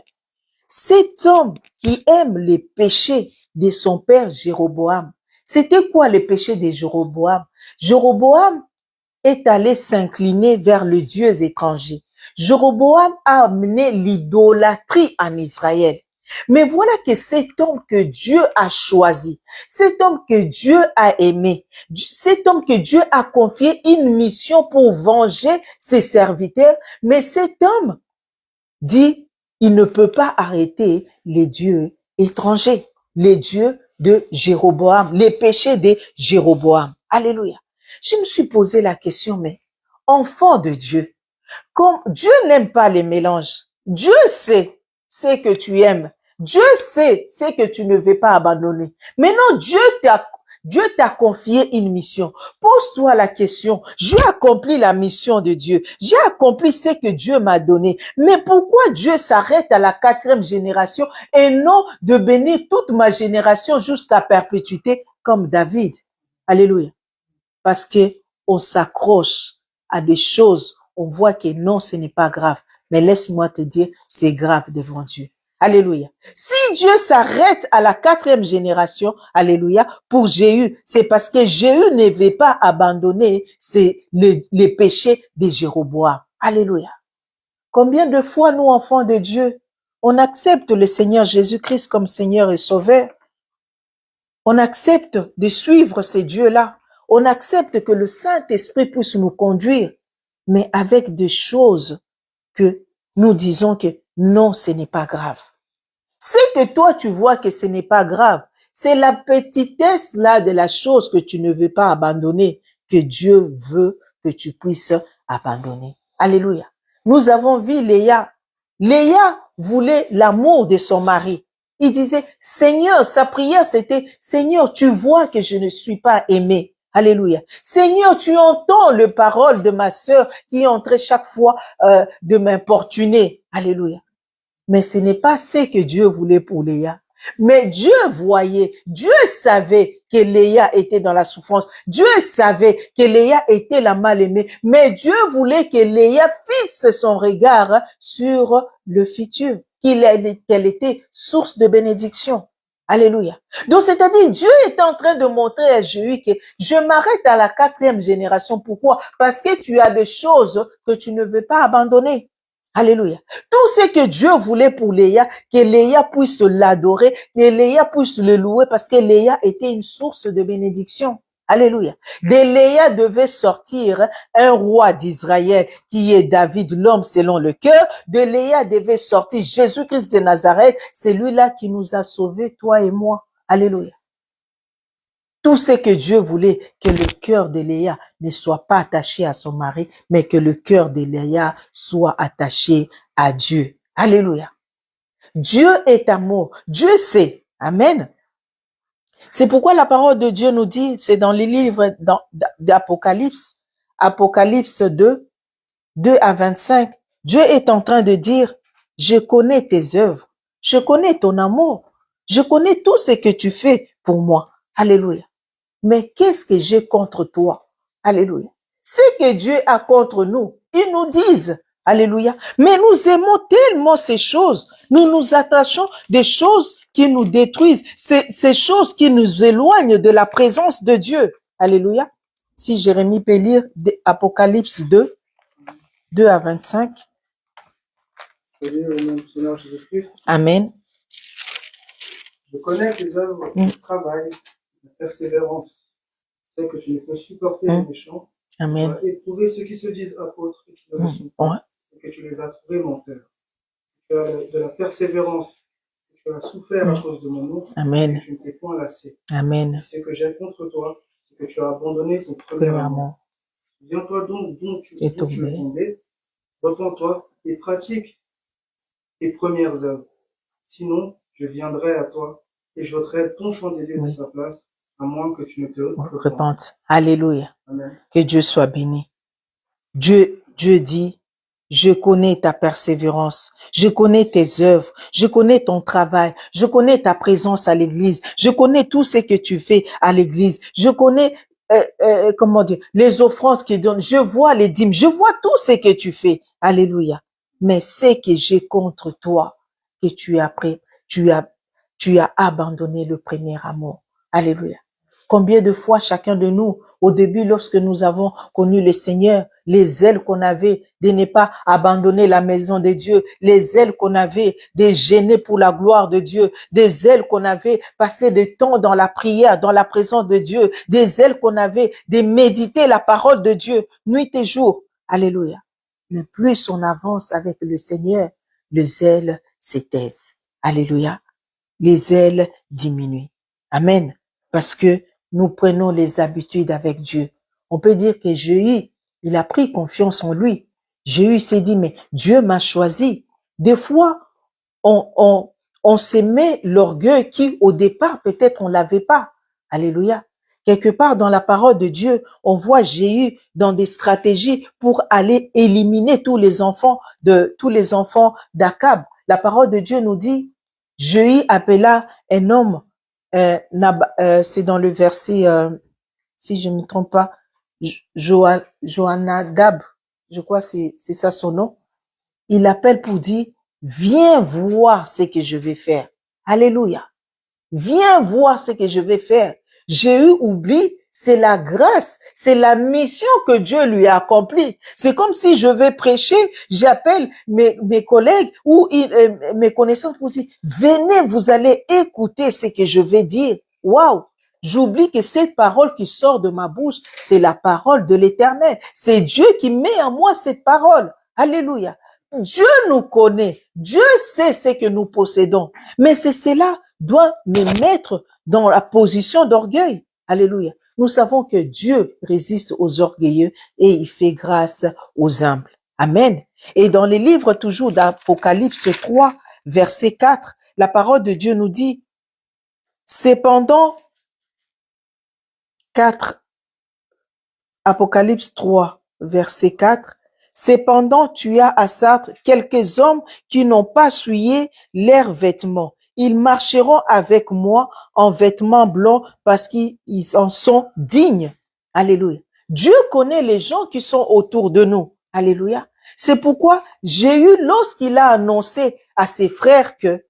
cet homme qui aime les péchés de son père Jéroboam, c'était quoi les péchés de Jéroboam? Jéroboam est allé s'incliner vers le Dieu étranger. Jéroboam a amené l'idolâtrie en Israël. Mais voilà que cet homme que Dieu a choisi, cet homme que Dieu a aimé, cet homme que Dieu a confié une mission pour venger ses serviteurs, mais cet homme dit, il ne peut pas arrêter les dieux étrangers, les dieux de Jéroboam, les péchés de Jéroboam. Alléluia. Je me suis posé la question, mais enfant de Dieu, comme Dieu n'aime pas les mélanges, Dieu sait ce que tu aimes, Dieu sait ce que tu ne veux pas abandonner. Maintenant, Dieu t'a confié une mission. Pose-toi la question, j'ai accompli la mission de Dieu, j'ai accompli ce que Dieu m'a donné, mais pourquoi Dieu s'arrête à la 4e génération et non de bénir toute ma génération jusqu'à perpétuité comme David? Alléluia. Parce que on s'accroche à des choses, on voit que non, ce n'est pas grave. Mais laisse-moi te dire, c'est grave devant Dieu. Alléluia. Si Dieu s'arrête à la 4e génération, alléluia, pour Jéhu, c'est parce que Jéhu ne veut pas abandonner les péchés de Jéroboam. Alléluia. Combien de fois nous, enfants de Dieu, on accepte le Seigneur Jésus-Christ comme Seigneur et Sauveur? On accepte de suivre ces dieux-là. On accepte que le Saint-Esprit puisse nous conduire, mais avec des choses que nous disons que non, ce n'est pas grave. C'est que toi, tu vois que ce n'est pas grave. C'est la petitesse là de la chose que tu ne veux pas abandonner, que Dieu veut que tu puisses abandonner. Alléluia. Nous avons vu Léa. Léa voulait l'amour de son mari. Il disait, Seigneur, sa prière c'était, Seigneur, tu vois que je ne suis pas aimé. Alléluia. Seigneur, tu entends les paroles de ma sœur qui entrait chaque fois de m'importuner. Alléluia. Mais ce n'est pas ce que Dieu voulait pour Léa. Mais Dieu voyait, Dieu savait que Léa était dans la souffrance. Dieu savait que Léa était la mal-aimée. Mais Dieu voulait que Léa fixe son regard sur le futur, qu'elle était source de bénédiction. Alléluia. Donc, c'est-à-dire, Dieu est en train de montrer à Jéhu que je m'arrête à la 4e génération. Pourquoi? Parce que tu as des choses que tu ne veux pas abandonner. Alléluia. Tout ce que Dieu voulait pour Léa, que Léa puisse l'adorer, que Léa puisse le louer, parce que Léa était une source de bénédiction. Alléluia. De Léa devait sortir un roi d'Israël qui est David, l'homme selon le cœur. De Léa devait sortir Jésus-Christ de Nazareth, celui-là qui nous a sauvés, toi et moi. Alléluia. Tout ce que Dieu voulait, que le cœur de Léa ne soit pas attaché à son mari, mais que le cœur de Léa soit attaché à Dieu. Alléluia. Dieu est amour. Dieu sait. Amen. C'est pourquoi la parole de Dieu nous dit, c'est dans les livres d'Apocalypse, Apocalypse 2, 2 à 25, Dieu est en train de dire, je connais tes œuvres, je connais ton amour, je connais tout ce que tu fais pour moi. Alléluia. Mais qu'est-ce que j'ai contre toi? Alléluia. Ce que Dieu a contre nous, ils nous disent, alléluia. Mais nous aimons tellement ces choses. Nous nous attachons des choses qui nous détruisent, ces choses qui nous éloignent de la présence de Dieu. Alléluia. Si Jérémie peut lire Apocalypse 2, 2 à 25. Amen. Je connais tes œuvres, ton travail, ta persévérance. Je sais que tu ne peux supporter les méchants. Amen. Tu as éprouvé ceux qui se disent apôtres et qui ne le sont pas, et que tu les as trouvés menteurs. Tu as de la persévérance, tu as souffert à cause de mon nom, Amen. et tu ne t'es point lassé. Amen. Et ce que j'ai contre toi, c'est que tu as abandonné ton premier amour. Viens-toi donc d'où tu es tombé, repens-toi et pratique tes premières œuvres. Sinon, je viendrai à toi et j'ôterai ton chandelier de sa place, à moins que tu ne te repentes. Alléluia. Amen. Que Dieu soit béni. Dieu dit, Je connais ta persévérance, je connais tes œuvres, je connais ton travail, je connais ta présence à l'église, je connais tout ce que tu fais à l'église, je connais, comment dire, les offrandes que tu donnes, je vois les dîmes, je vois tout ce que tu fais. Alléluia. Mais c'est que j'ai contre toi que tu as abandonné le premier amour. Alléluia. Combien de fois chacun de nous, au début, lorsque nous avons connu le Seigneur, les ailes qu'on avait de ne pas abandonner la maison de Dieu, les ailes qu'on avait de gêner pour la gloire de Dieu, des ailes qu'on avait passé de temps dans la prière, dans la présence de Dieu, des ailes qu'on avait de méditer la parole de Dieu, nuit et jour. Alléluia. Mais plus on avance avec le Seigneur, les ailes s'étaisent. Alléluia. Les ailes diminuent. Amen. Parce que nous prenons les habitudes avec Dieu. On peut dire que Jéhu, il a pris confiance en lui. Jéhu s'est dit, mais Dieu m'a choisi. Des fois, on s'aimait l'orgueil qui, au départ, peut-être on l'avait pas. Alléluia. Quelque part dans la parole de Dieu, on voit Jéhu dans des stratégies pour aller éliminer tous les enfants d'Akab. La parole de Dieu nous dit, Jéhu appela un homme, c'est dans le verset, si je ne me trompe pas, Johanadab, je crois c'est ça son nom. Il appelle pour dire, viens voir ce que je vais faire. Alléluia. Viens voir ce que je vais faire. Jéhu oublie, c'est la grâce, c'est la mission que Dieu lui a accomplie. C'est comme si je vais prêcher, j'appelle mes collègues ou mes connaissances pour dire, venez, vous allez écouter ce que je vais dire. Waouh! J'oublie que cette parole qui sort de ma bouche, c'est la parole de l'Éternel. C'est Dieu qui met en moi cette parole. Alléluia. Dieu nous connaît. Dieu sait ce que nous possédons. Mais c'est cela doit me mettre dans la position d'orgueil. Alléluia. Nous savons que Dieu résiste aux orgueilleux et il fait grâce aux humbles. Amen. Et dans les livres toujours d'Apocalypse 3, verset 4, la parole de Dieu nous dit, cependant, 4, Apocalypse 3, verset 4, cependant tu as à Sardes quelques hommes qui n'ont pas souillé leurs vêtements. Ils marcheront avec moi en vêtements blancs parce qu'ils en sont dignes. Alléluia. Dieu connaît les gens qui sont autour de nous. Alléluia. C'est pourquoi Jéhu, lorsqu'il a annoncé à ses frères que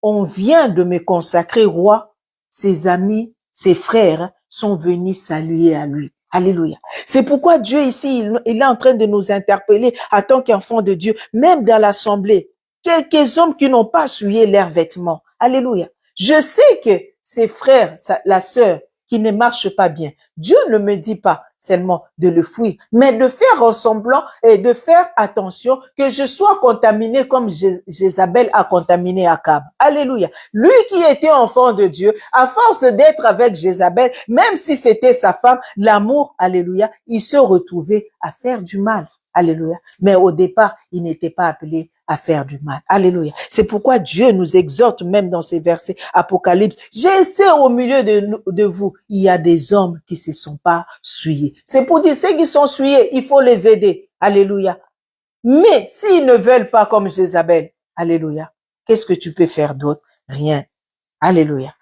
on vient de me consacrer roi, ses amis, ses frères sont venus saluer à lui. Alléluia. C'est pourquoi Dieu ici, il est en train de nous interpeller en tant qu'enfants de Dieu, même dans l'assemblée. Quelques hommes qui n'ont pas souillé leurs vêtements. Alléluia. Je sais que ses frères, la sœur, qui ne marche pas bien, Dieu ne me dit pas seulement de le fuir, mais de faire en semblant et de faire attention que je sois contaminé comme Jézabel a contaminé Akab. Alléluia. Lui qui était enfant de Dieu, à force d'être avec Jézabel, même si c'était sa femme, l'amour, alléluia, il se retrouvait à faire du mal. Alléluia. Mais au départ, il n'était pas appelé à faire du mal. Alléluia. C'est pourquoi Dieu nous exhorte même dans ces versets Apocalypse. Je sais au milieu de vous, il y a des hommes qui se sont pas souillés. C'est pour dire ceux qui sont souillés, il faut les aider. Alléluia. Mais s'ils ne veulent pas comme Jézabel, alléluia, qu'est-ce que tu peux faire d'autre? Rien. Alléluia.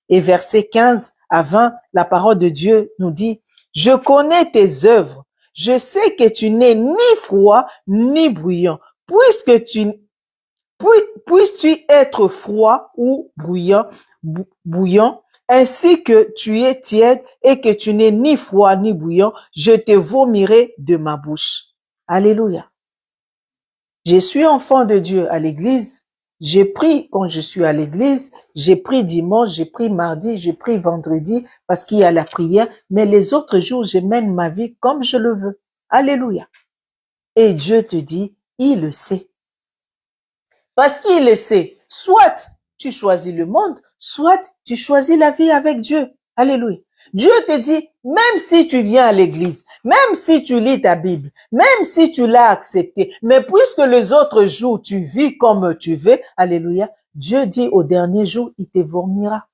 Et verset 15 à 20, la parole de Dieu nous dit, je connais tes œuvres. Je sais que tu n'es ni froid ni bouillant. Puisses-tu être froid ou bouillant, ainsi que tu es tiède et que tu n'es ni froid ni bouillant, je te vomirai de ma bouche. Alléluia. Je suis enfant de Dieu à l'église. J'ai pris quand je suis à l'église, j'ai pris dimanche, j'ai pris mardi, j'ai pris vendredi parce qu'il y a la prière, mais les autres jours, je mène ma vie comme je le veux. Alléluia. Et Dieu te dit, il le sait. Parce qu'il le sait. Soit tu choisis le monde, soit tu choisis la vie avec Dieu. Alléluia. Dieu te dit, même si tu viens à l'église, même si tu lis ta Bible, même si tu l'as accepté, mais puisque les autres jours tu vis comme tu veux, alléluia, Dieu dit au dernier jour, il te vomira.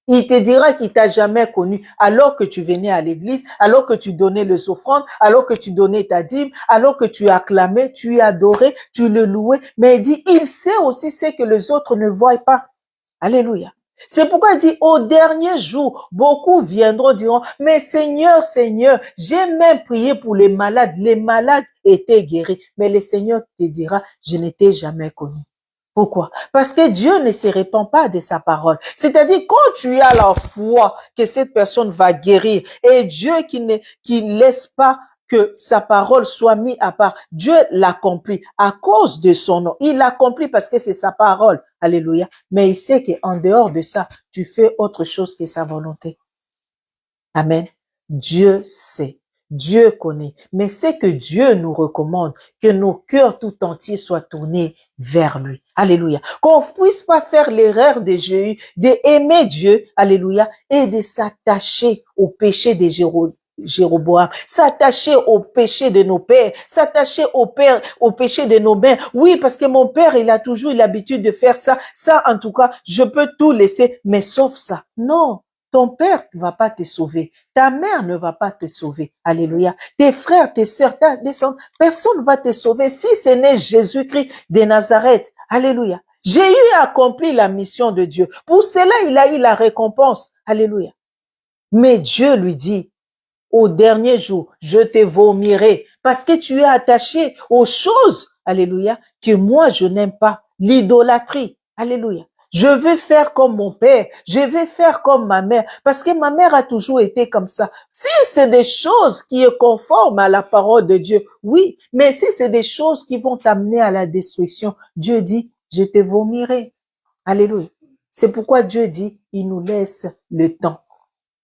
Il te dira qu'il t'a jamais connu alors que tu venais à l'église, alors que tu donnais les offrandes, alors que tu donnais ta dîme, alors que tu acclamais, tu adorais, tu le louais. Mais il dit, il sait aussi ce que les autres ne voient pas. Alléluia. C'est pourquoi il dit, au dernier jour, beaucoup viendront, diront, mais Seigneur, Seigneur, j'ai même prié pour les malades étaient guéris. Mais le Seigneur te dira, je ne t'ai jamais connu. Pourquoi? Parce que Dieu ne se répand pas de sa parole. C'est-à-dire, quand tu as la foi que cette personne va guérir, et Dieu qui laisse pas que sa parole soit mise à part, Dieu l'accomplit à cause de son nom. Il l'accomplit parce que c'est sa parole. Alléluia. Mais il sait qu'en dehors de ça, tu fais autre chose que sa volonté. Amen. Dieu sait. Dieu connaît. Mais c'est que Dieu nous recommande que nos cœurs tout entiers soient tournés vers lui. Alléluia. Qu'on ne puisse pas faire l'erreur de Jésus, d'aimer Dieu, alléluia, et de s'attacher au péché de Jéroboam, s'attacher au péché de nos pères, s'attacher au péché de nos mères. Oui, parce que mon père, il a toujours l'habitude de faire ça. Ça, en tout cas, je peux tout laisser, mais sauf ça. Non. Ton père ne va pas te sauver. Ta mère ne va pas te sauver. Alléluia. Tes frères, tes sœurs, ta descendance, personne ne va te sauver si ce n'est Jésus-Christ de Nazareth. Alléluia. Jésus a accompli la mission de Dieu. Pour cela, il a eu la récompense. Alléluia. Mais Dieu lui dit, au dernier jour, je te vomirai parce que tu es attaché aux choses, alléluia, que moi je n'aime pas. L'idolâtrie. Alléluia. Je veux faire comme mon père, je vais faire comme ma mère, parce que ma mère a toujours été comme ça. Si c'est des choses qui sont conformes à la parole de Dieu, oui, mais si c'est des choses qui vont t'amener à la destruction, Dieu dit, je te vomirai. Alléluia. C'est pourquoi Dieu dit, il nous laisse le temps.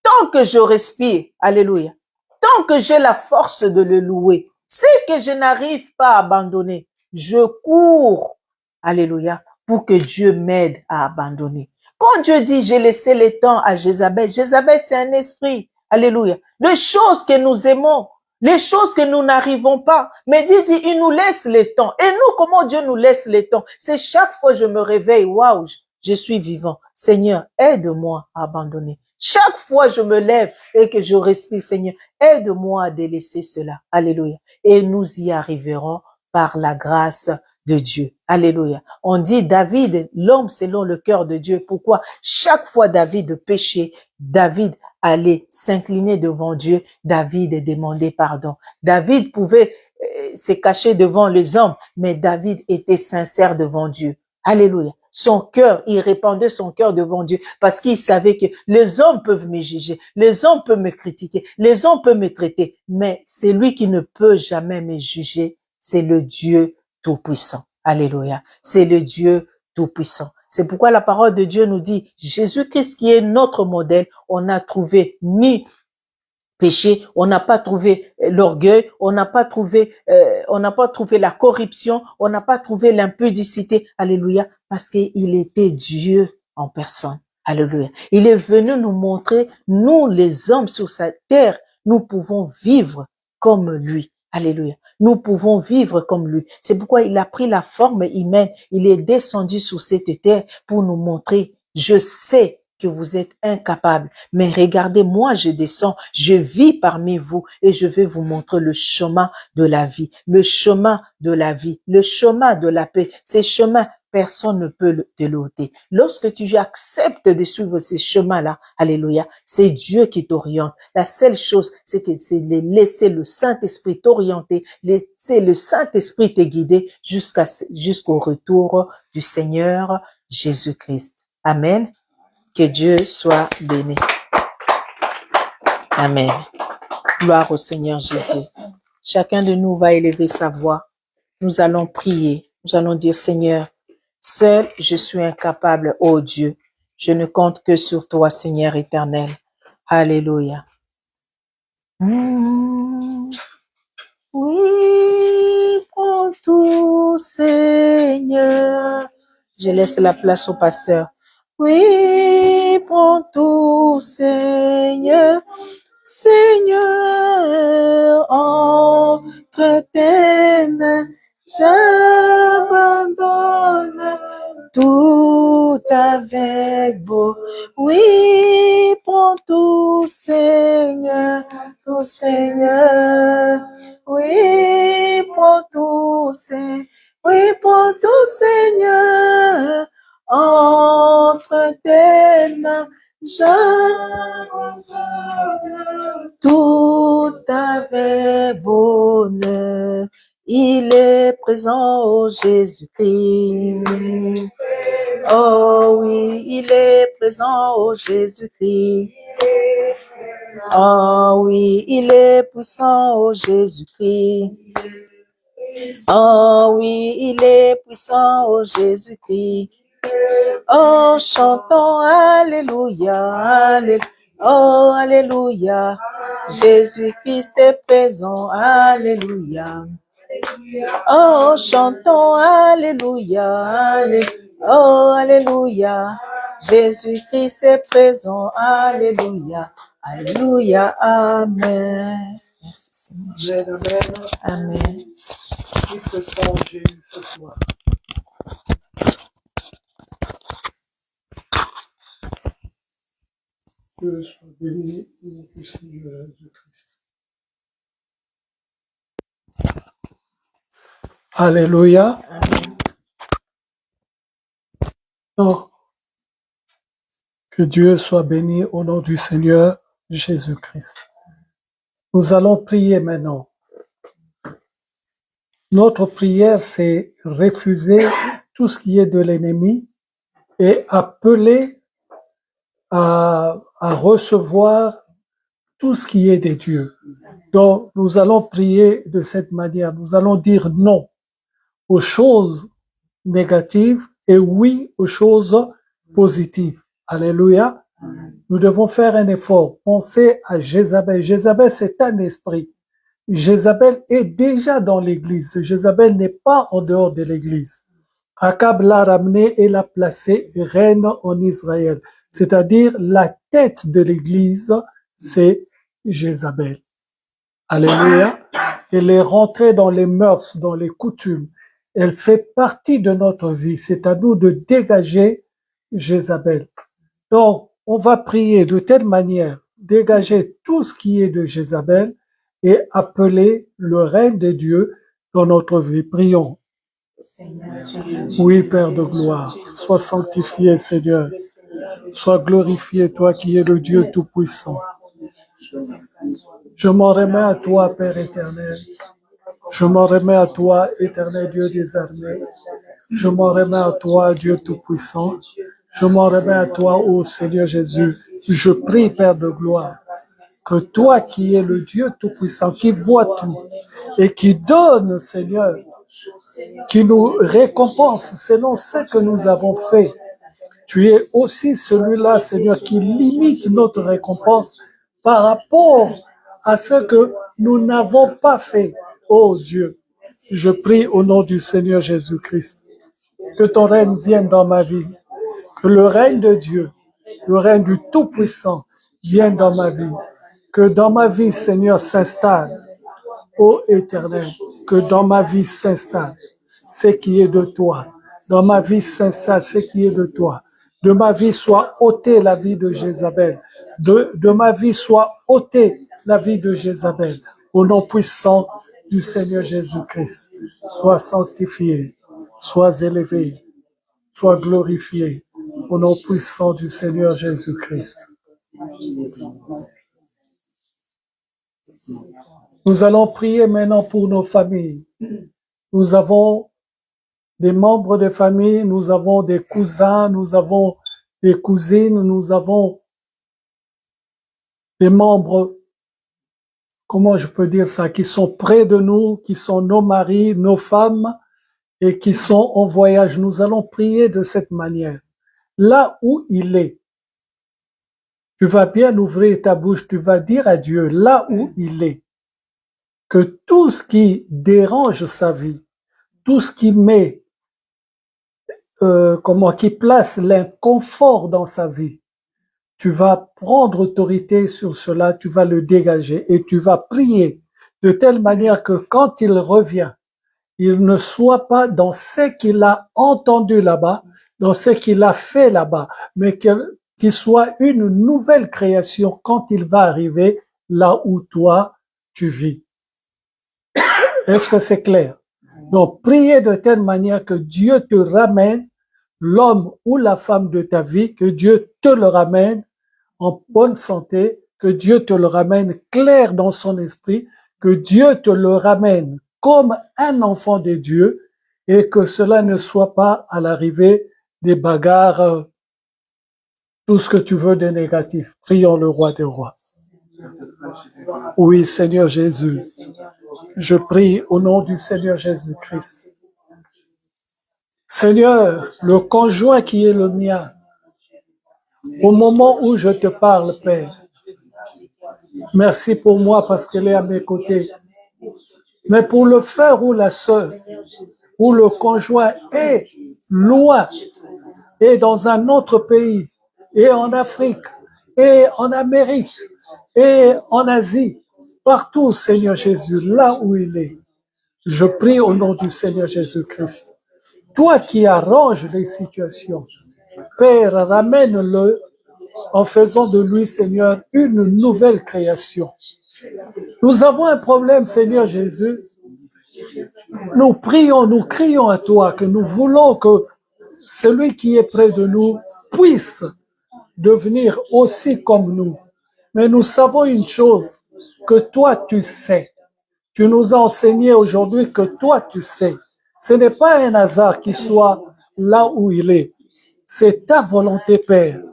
Tant que je respire, alléluia, tant que j'ai la force de le louer, c'est que je n'arrive pas à abandonner. Je cours, alléluia, pour que Dieu m'aide à abandonner. Quand Dieu dit, j'ai laissé le temps à Jézabel, Jézabel c'est un esprit, alléluia. Les choses que nous aimons, les choses que nous n'arrivons pas. Mais Dieu dit, il nous laisse le temps. Et nous, comment Dieu nous laisse le temps? C'est chaque fois que je me réveille, waouh, je suis vivant. Seigneur, aide-moi à abandonner. Chaque fois je me lève et que je respire, Seigneur, aide-moi à délaisser cela. Alléluia. Et nous y arriverons par la grâce de Dieu. Alléluia. On dit David, l'homme selon le cœur de Dieu. Pourquoi? Chaque fois David péchait, David allait s'incliner devant Dieu, David demandait pardon. David pouvait se cacher devant les hommes, mais David était sincère devant Dieu. Alléluia. Son cœur, il répandait son cœur devant Dieu parce qu'il savait que les hommes peuvent me juger, les hommes peuvent me critiquer, les hommes peuvent me traiter, mais c'est lui qui ne peut jamais me juger, c'est le Dieu Tout-Puissant. Alléluia. C'est le Dieu Tout-Puissant. C'est pourquoi la parole de Dieu nous dit, Jésus-Christ qui est notre modèle, on n'a trouvé ni péché, on n'a pas trouvé l'orgueil, on n'a pas trouvé la corruption, on n'a pas trouvé l'impudicité, alléluia, parce qu'il était Dieu en personne, alléluia. Il est venu nous montrer, nous les hommes sur cette terre, nous pouvons vivre comme lui, alléluia. Nous pouvons vivre comme lui. C'est pourquoi il a pris la forme humaine, il est descendu sur cette terre pour nous montrer, je sais que vous êtes incapables. Mais regardez, moi je descends, je vis parmi vous et je vais vous montrer le chemin de la vie, le chemin de la vie, le chemin de la paix. Ces chemins, personne ne peut te l'ôter. Lorsque tu acceptes de suivre ces chemins-là, alléluia, c'est Dieu qui t'oriente. La seule chose, c'est de laisser le Saint-Esprit t'orienter, laisser le Saint-Esprit te guider jusqu'au retour du Seigneur Jésus-Christ. Amen. Que Dieu soit béni. Amen. Gloire au Seigneur Jésus. Chacun de nous va élever sa voix. Nous allons prier. Nous allons dire, Seigneur, seul je suis incapable, ô Dieu. Je ne compte que sur toi, Seigneur éternel. Alléluia. Oui, prends tout, Seigneur. Je laisse la place au pasteur. Oui, prends tout, Seigneur, Seigneur, entre tes mains, j'abandonne tout avec beau. Oui, prends tout, Seigneur, tout, Seigneur. Oui, prends tout, Seigneur. Oui, prends tout, Seigneur, entre tes mains. Tout avec bonheur. Il est présent, oh Jésus-Christ. Oh oui, il est présent, oh Jésus-Christ. Oh oui, il est puissant, oh Jésus-Christ. Oh oui, il est puissant, oh Jésus-Christ. Oh, chantons Alléluia, Alléluia. Oh, Alléluia. Jésus-Christ est présent, Alléluia. Oh, chantons Alléluia, Alléluia. Oh, Alléluia. Jésus-Christ est présent, Alléluia. Alléluia, Amen. Merci Seigneur. Amen. Amen. Qui se sent Jésus ce soir? Que soit béni au nom du Seigneur Jésus-Christ. Alléluia. Donc, que Dieu soit béni au nom du Seigneur Jésus-Christ. Nous allons prier maintenant. Notre prière, c'est refuser tout ce qui est de l'ennemi et appeler à recevoir tout ce qui est des dieux. Donc, nous allons prier de cette manière. Nous allons dire non aux choses négatives et oui aux choses positives. Alléluia. Nous devons faire un effort. Pensez à Jézabel. Jézabel, c'est un esprit. Jézabel est déjà dans l'église. Jézabel n'est pas en dehors de l'église. Akab l'a ramenée et l'a placée reine en Israël. C'est-à-dire la tête de l'église, c'est Jézabel. Alléluia. Elle est rentrée dans les mœurs, dans les coutumes. Elle fait partie de notre vie. C'est à nous de dégager Jézabel. Donc, on va prier de telle manière, dégager tout ce qui est de Jézabel et appeler le règne de Dieu dans notre vie. Prions. Oui, Père de gloire, sois sanctifié, Seigneur. Sois glorifié, toi qui es le Dieu Tout-Puissant. Je m'en remets à toi, Père éternel. Je m'en remets à toi, éternel Dieu des armées. Je m'en remets à toi, Dieu Tout-Puissant. Je m'en remets à toi, ô Seigneur Jésus. Je prie, Père de gloire, que toi qui es le Dieu Tout-Puissant, qui voit tout et qui donne, Seigneur, qui nous récompense selon ce que nous avons fait. Tu es aussi celui-là, Seigneur, qui limite notre récompense par rapport à ce que nous n'avons pas fait. Oh Dieu, je prie au nom du Seigneur Jésus-Christ, que ton règne vienne dans ma vie, que le règne de Dieu, le règne du Tout-Puissant vienne dans ma vie, que dans ma vie, Seigneur, s'installe, ô Éternel, que dans ma vie s'installe ce qui est de toi, dans ma vie s'installe ce qui est de toi, de ma vie soit ôtée la vie de Jézabel, de ma vie soit ôtée la vie de Jézabel, au nom puissant du Seigneur Jésus-Christ. Sois sanctifié, sois élevé, sois glorifié, au nom puissant du Seigneur Jésus-Christ. Nous allons prier maintenant pour nos familles. Nous avons des membres de famille, nous avons des cousins, nous avons des cousines, nous avons des membres, comment je peux dire ça, qui sont près de nous, qui sont nos maris, nos femmes, et qui sont en voyage. Nous allons prier de cette manière. Là où il est, tu vas bien ouvrir ta bouche, tu vas dire à Dieu, là où il est, que tout ce qui dérange sa vie, tout ce qui met, qui place l'inconfort dans sa vie, tu vas prendre autorité sur cela, tu vas le dégager et tu vas prier de telle manière que quand il revient, il ne soit pas dans ce qu'il a entendu là-bas, dans ce qu'il a fait là-bas, mais qu'il soit une nouvelle création quand il va arriver là où toi, tu vis. Est-ce que c'est clair? Donc, priez de telle manière que Dieu te ramène l'homme ou la femme de ta vie, que Dieu te le ramène en bonne santé, que Dieu te le ramène clair dans son esprit, que Dieu te le ramène comme un enfant de Dieu et que cela ne soit pas à l'arrivée des bagarres, tout ce que tu veux de négatif. Prions le roi des rois. Oui, Seigneur Jésus, je prie au nom du Seigneur Jésus-Christ. Seigneur, le conjoint qui est le mien, au moment où je te parle, Père, merci pour moi parce qu'elle est à mes côtés. Mais pour le frère ou la sœur, où le conjoint est loin, et dans un autre pays, et en Afrique, et en Amérique, et en Asie, partout, Seigneur Jésus, là où il est, je prie au nom du Seigneur Jésus-Christ. Toi qui arranges les situations, Père, ramène-le en faisant de lui, Seigneur, une nouvelle création. Nous avons un problème, Seigneur Jésus. Nous prions, nous crions à toi que nous voulons que celui qui est près de nous puisse devenir aussi comme nous. Mais nous savons une chose, que toi tu sais. Tu nous as enseigné aujourd'hui que toi tu sais. Ce n'est pas un hasard qu'il soit là où il est. C'est ta volonté, Père,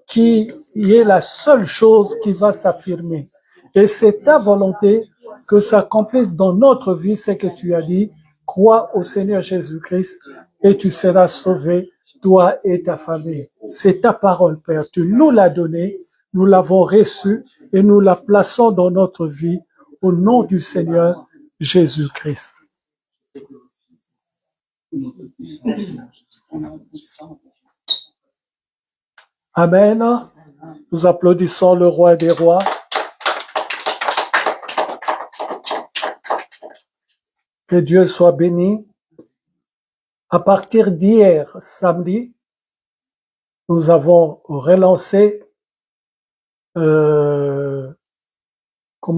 qui est la seule chose qui va s'affirmer. Et c'est ta volonté que s'accomplisse dans notre vie ce que tu as dit. Crois au Seigneur Jésus-Christ et tu seras sauvé, toi et ta famille. C'est ta parole, Père. Tu nous l'as donnée, nous l'avons reçue et nous la plaçons dans notre vie au nom du Seigneur Jésus-Christ. Amen. Nous applaudissons le roi des rois. Que Dieu soit béni. À partir d'hier, samedi, nous avons relancé, comment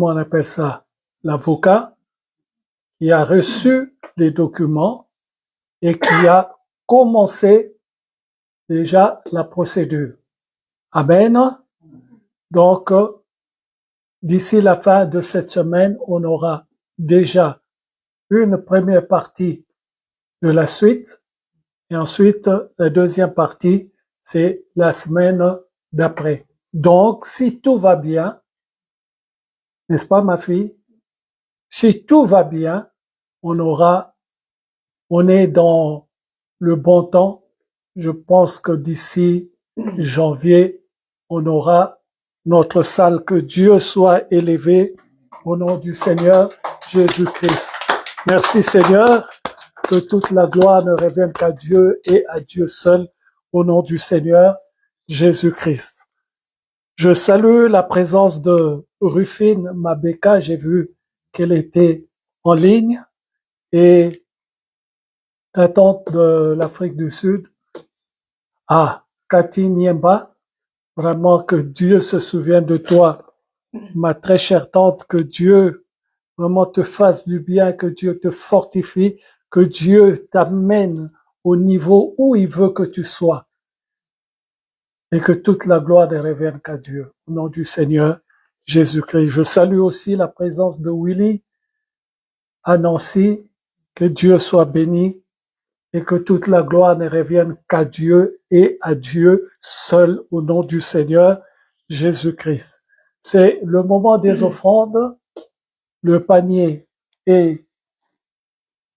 on appelle ça, l'avocat qui a reçu les documents et qui a commencé déjà la procédure. Amen. Donc, d'ici la fin de cette semaine, on aura déjà une première partie de la suite et ensuite la deuxième partie, c'est la semaine d'après. Donc, si tout va bien, n'est-ce pas ma fille? Si tout va bien, on est dans le bon temps. Je pense que d'ici janvier, on aura notre salle. Que Dieu soit élevé au nom du Seigneur Jésus-Christ. Merci Seigneur, que toute la gloire ne revienne qu'à Dieu et à Dieu seul au nom du Seigneur Jésus-Christ. Je salue la présence de Rufine Mabeka. J'ai vu qu'elle était en ligne et la tante de l'Afrique du Sud. Cathy Niemba, vraiment que Dieu se souvienne de toi, ma très chère tante, que Dieu vraiment te fasse du bien, que Dieu te fortifie, que Dieu t'amène au niveau où il veut que tu sois et que toute la gloire ne revienne qu'à Dieu. Au nom du Seigneur Jésus-Christ. Je salue aussi la présence de Willy à Nancy, que Dieu soit béni et que toute la gloire ne revienne qu'à Dieu et à Dieu seul au nom du Seigneur Jésus-Christ. C'est le moment des offrandes, le panier est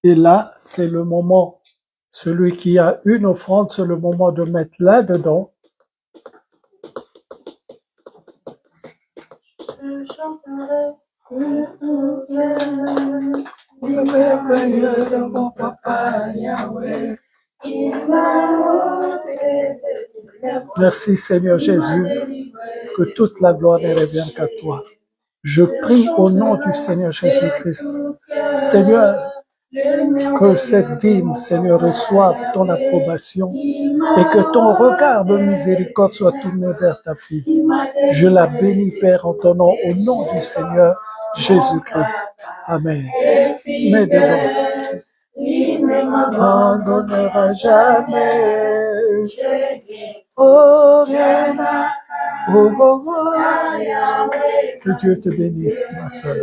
là, c'est le moment, celui qui a une offrande, c'est le moment de mettre là-dedans. Je chanterai le merveilleux de mon papa Yahweh. Merci Seigneur Jésus, que toute la gloire ne revienne qu'à toi. Je prie au nom du Seigneur Jésus-Christ. Seigneur, Que cette dîme, Seigneur, reçoive ton approbation et que ton regard de miséricorde soit tourné vers ta fille. Je la bénis, Père, en ton nom, au nom du Seigneur Jésus-Christ. Amen. Mais devant, il ne m'abandonnera jamais. Oh, rien à... Oh, oh, oh. Que Dieu te bénisse, ma soeur.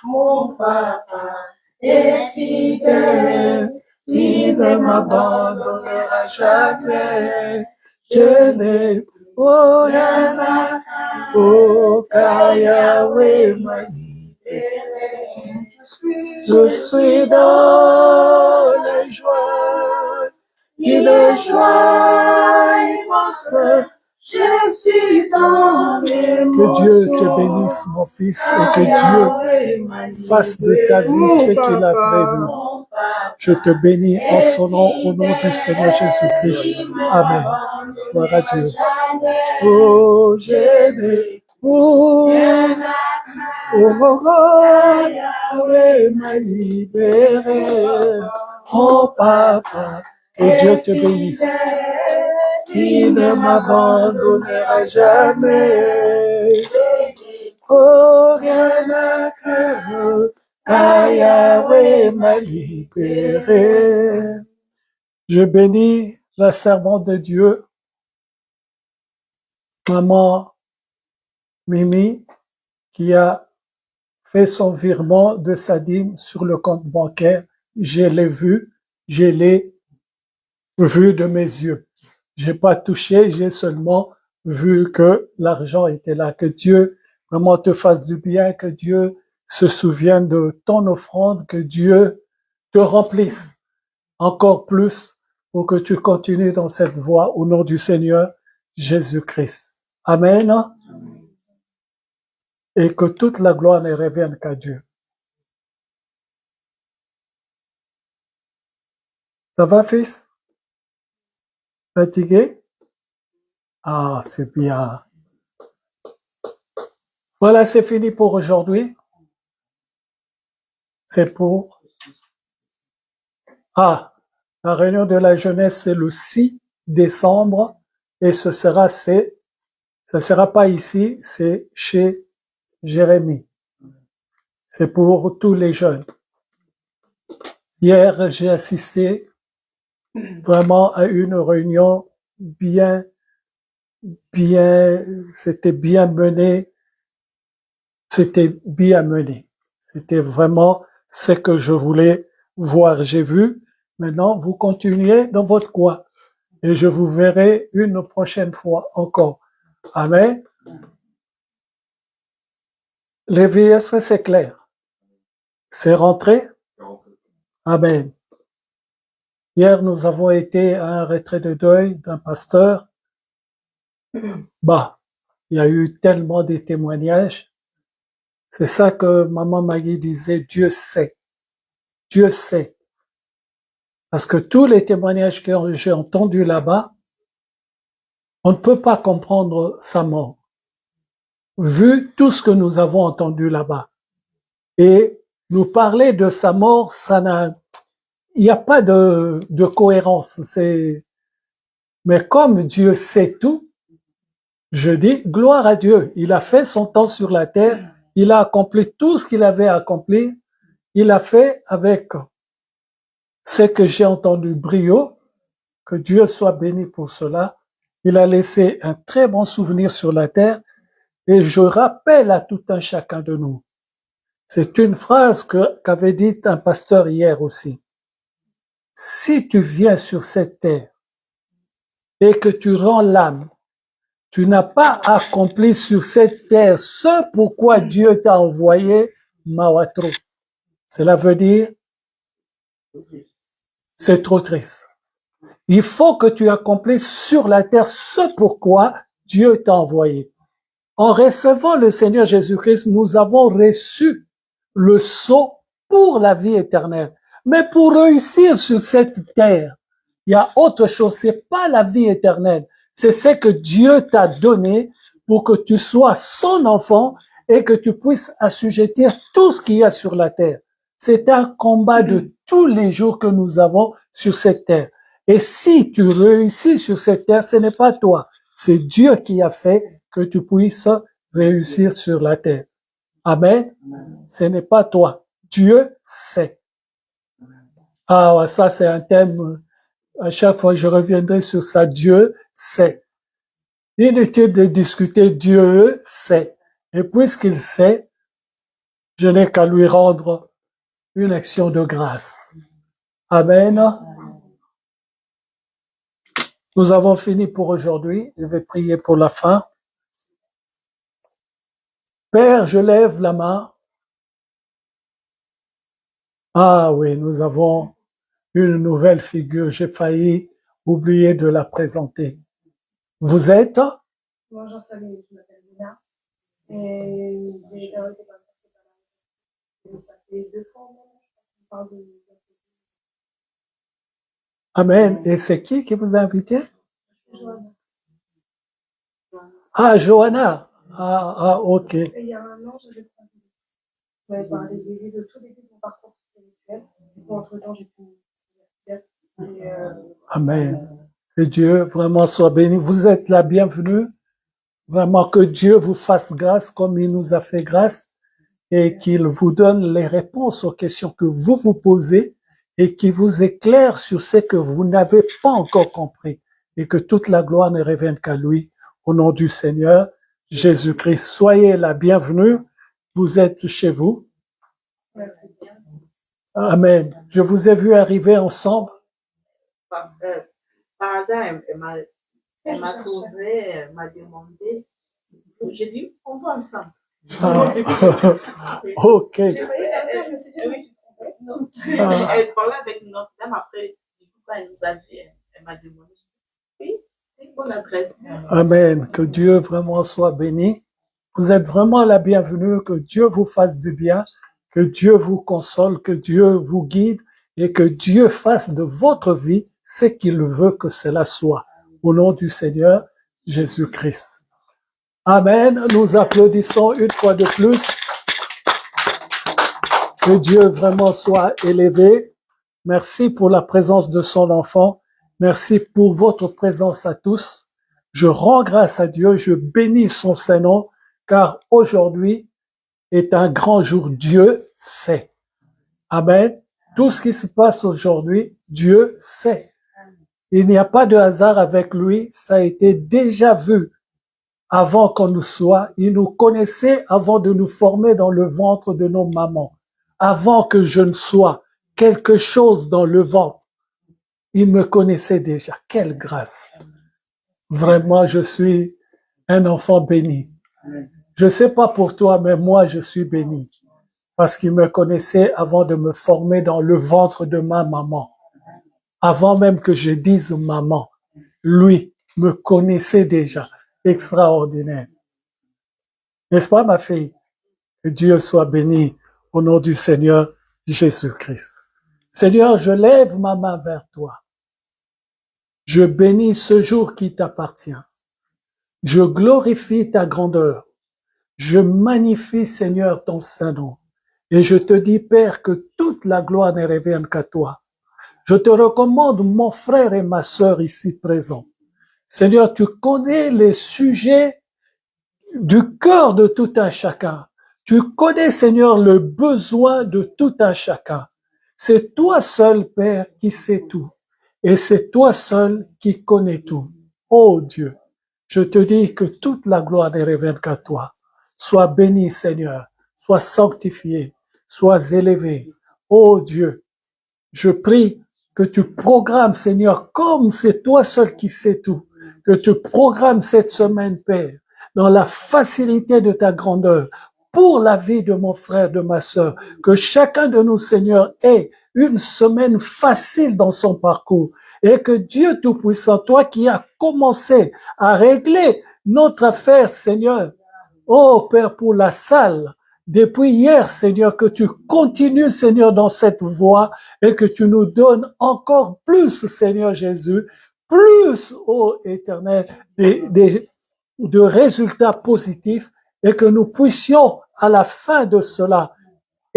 Mon papa est fidèle, il ne m'abandonnera jamais. Je n'ai rien à Yahweh m'a libéré. Je suis dans la joie, une joie immense. Je suis dans les Que Dieu te bénisse, mon fils, et que Dieu fasse de ta vie ce qu'il a prévu. Je te bénis en son nom, au nom du Seigneur Jésus-Christ. Amen. Gloire à Dieu. Oh, j'ai Yahweh m'a libéré. Oh, papa, que Dieu te bénisse. Il ne m'abandonnera jamais. Oh, rien à craindre, car Yahweh m'a libéré. Je bénis la servante de Dieu, maman Mimi, qui a fait son virement de sa dîme sur le compte bancaire. Je l'ai vu de mes yeux. J'ai pas touché, j'ai seulement vu que l'argent était là. Que Dieu vraiment te fasse du bien, que Dieu se souvienne de ton offrande, que Dieu te remplisse encore plus pour que tu continues dans cette voie au nom du Seigneur Jésus-Christ. Amen. Et que toute la gloire ne revienne qu'à Dieu. Ça va, fils? Fatigué? Ah, c'est bien. Voilà, c'est fini pour aujourd'hui. C'est pour... Ah, la réunion de la jeunesse, c'est le 6 décembre et ce sera pas ici, c'est chez Jérémie. C'est pour tous les jeunes. Hier, j'ai assisté vraiment à une réunion c'était bien mené. C'était vraiment ce que je voulais voir. J'ai vu. Maintenant, vous continuez dans votre coin. Et je vous verrai une prochaine fois encore. Amen. Les VSE, c'est clair. C'est rentré? Amen. Hier, nous avons été à un retrait de deuil d'un pasteur. Bah, il y a eu tellement de témoignages. C'est ça que maman Maggie disait, Dieu sait. Dieu sait. Parce que tous les témoignages que j'ai entendus là-bas, on ne peut pas comprendre sa mort. Vu tout ce que nous avons entendu là-bas. Et nous parler de sa mort, il n'y a pas de cohérence. Mais comme Dieu sait tout, je dis gloire à Dieu. Il a fait son temps sur la terre. Il a accompli tout ce qu'il avait accompli. Il a fait avec ce que j'ai entendu brio. Que Dieu soit béni pour cela. Il a laissé un très bon souvenir sur la terre. Et je rappelle à tout un chacun de nous. C'est une phrase qu'avait dite un pasteur hier aussi. Si tu viens sur cette terre et que tu rends l'âme, tu n'as pas accompli sur cette terre ce pourquoi Dieu t'a envoyé, Mawatro. Cela veut dire, c'est trop triste. Il faut que tu accomplisses sur la terre ce pourquoi Dieu t'a envoyé. En recevant le Seigneur Jésus-Christ, nous avons reçu le sceau pour la vie éternelle. Mais pour réussir sur cette terre, il y a autre chose. C'est pas la vie éternelle. C'est ce que Dieu t'a donné pour que tu sois son enfant et que tu puisses assujettir tout ce qu'il y a sur la terre. C'est un combat de tous les jours que nous avons sur cette terre. Et si tu réussis sur cette terre, ce n'est pas toi. C'est Dieu qui a fait que tu puisses réussir sur la terre. Amen. Ce n'est pas toi. Dieu sait. Ah, ça c'est un thème. À chaque fois, je reviendrai sur ça. Dieu sait. Inutile de discuter. Dieu sait. Et puisqu'il sait, je n'ai qu'à lui rendre une action de grâce. Amen. Nous avons fini pour aujourd'hui. Je vais prier pour la fin. Père, je lève la main. Ah oui, nous avons une nouvelle figure. J'ai failli oublier de la présenter. Vous êtes? Bonjour famille, je m'appelle Lina et j'ai été invitée par le ça fait 2 fois maintenant, je parle de Amen. Et c'est qui vous a invité? Joanna. Ah, Johanna. Ah, ok. Et il y a un an, j'avais parlé de l'église au tout début de mon parcours spirituel. Entre-temps, j'ai pu Amen. Que Dieu vraiment soit béni. Vous êtes la bienvenue. Vraiment que Dieu vous fasse grâce comme il nous a fait grâce et qu'il vous donne les réponses aux questions que vous vous posez et qu'il vous éclaire sur ce que vous n'avez pas encore compris et que toute la gloire ne revienne qu'à lui. Au nom du Seigneur Jésus-Christ, soyez la bienvenue. Vous êtes chez vous. Merci bien. Amen. Je vous ai vu arriver ensemble. Par hasard, elle m'a trouvé, elle m'a demandé. J'ai dit, on va ensemble. Ah, ok. J'ai failli partir, je me suis dit, je me suis trompée. Non. Elle parlait avec une autre dame, après, du coup, quand elle nous a vu, elle m'a demandé. Oui, c'est une bonne adresse. Amen. Que Dieu vraiment soit béni. Vous êtes vraiment la bienvenue. Que Dieu vous fasse du bien. Que Dieu vous console. Que Dieu vous guide. Et que Dieu fasse de votre vie ce qu'il veut que cela soit. Au nom du Seigneur Jésus-Christ. Amen. Nous applaudissons une fois de plus. Que Dieu vraiment soit élevé. Merci pour la présence de son enfant. Merci pour votre présence à tous. Je rends grâce à Dieu, je bénis son Saint-Nom, car aujourd'hui est un grand jour. Dieu sait. Amen. Tout ce qui se passe aujourd'hui, Dieu sait. Il n'y a pas de hasard avec lui, ça a été déjà vu avant qu'on nous soit. Il nous connaissait avant de nous former dans le ventre de nos mamans. Avant que je ne sois quelque chose dans le ventre, il me connaissait déjà. Quelle grâce! Vraiment, je suis un enfant béni. Je ne sais pas pour toi, mais moi, je suis béni. Parce qu'il me connaissait avant de me former dans le ventre de ma maman. Avant même que je dise maman, lui me connaissait déjà. Extraordinaire. N'est-ce pas, ma fille? Que Dieu soit béni au nom du Seigneur Jésus-Christ. Seigneur, je lève ma main vers toi. Je bénis ce jour qui t'appartient. Je glorifie ta grandeur. Je magnifie, Seigneur, ton Saint-Nom. Et je te dis, Père, que toute la gloire ne revienne qu'à toi. Je te recommande mon frère et ma sœur ici présents. Seigneur, tu connais les sujets du cœur de tout un chacun. Tu connais, Seigneur, le besoin de tout un chacun. C'est toi seul, Père, qui sais tout. Et c'est toi seul qui connais tout. Oh Dieu, je te dis que toute la gloire ne revienne qu'à toi. Sois béni, Seigneur. Sois sanctifié. Sois élevé. Oh Dieu, je prie que tu programmes, Seigneur, comme c'est toi seul qui sais tout, que tu programmes cette semaine, Père, dans la facilité de ta grandeur, pour la vie de mon frère, de ma sœur, que chacun de nous, Seigneur, ait une semaine facile dans son parcours, et que Dieu Tout-Puissant, toi qui as commencé à régler notre affaire, Seigneur, oh Père, pour la salle, depuis hier, Seigneur, que tu continues, Seigneur, dans cette voie et que tu nous donnes encore plus, Seigneur Jésus, plus, ô Éternel, de résultats positifs et que nous puissions, à la fin de cela,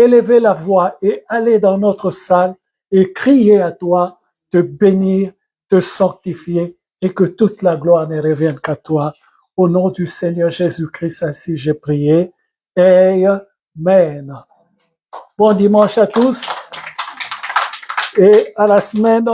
élever la voix et aller dans notre salle et crier à toi, te bénir, te sanctifier et que toute la gloire ne revienne qu'à toi. Au nom du Seigneur Jésus-Christ, ainsi j'ai prié. Amen. Bon dimanche à tous et à la semaine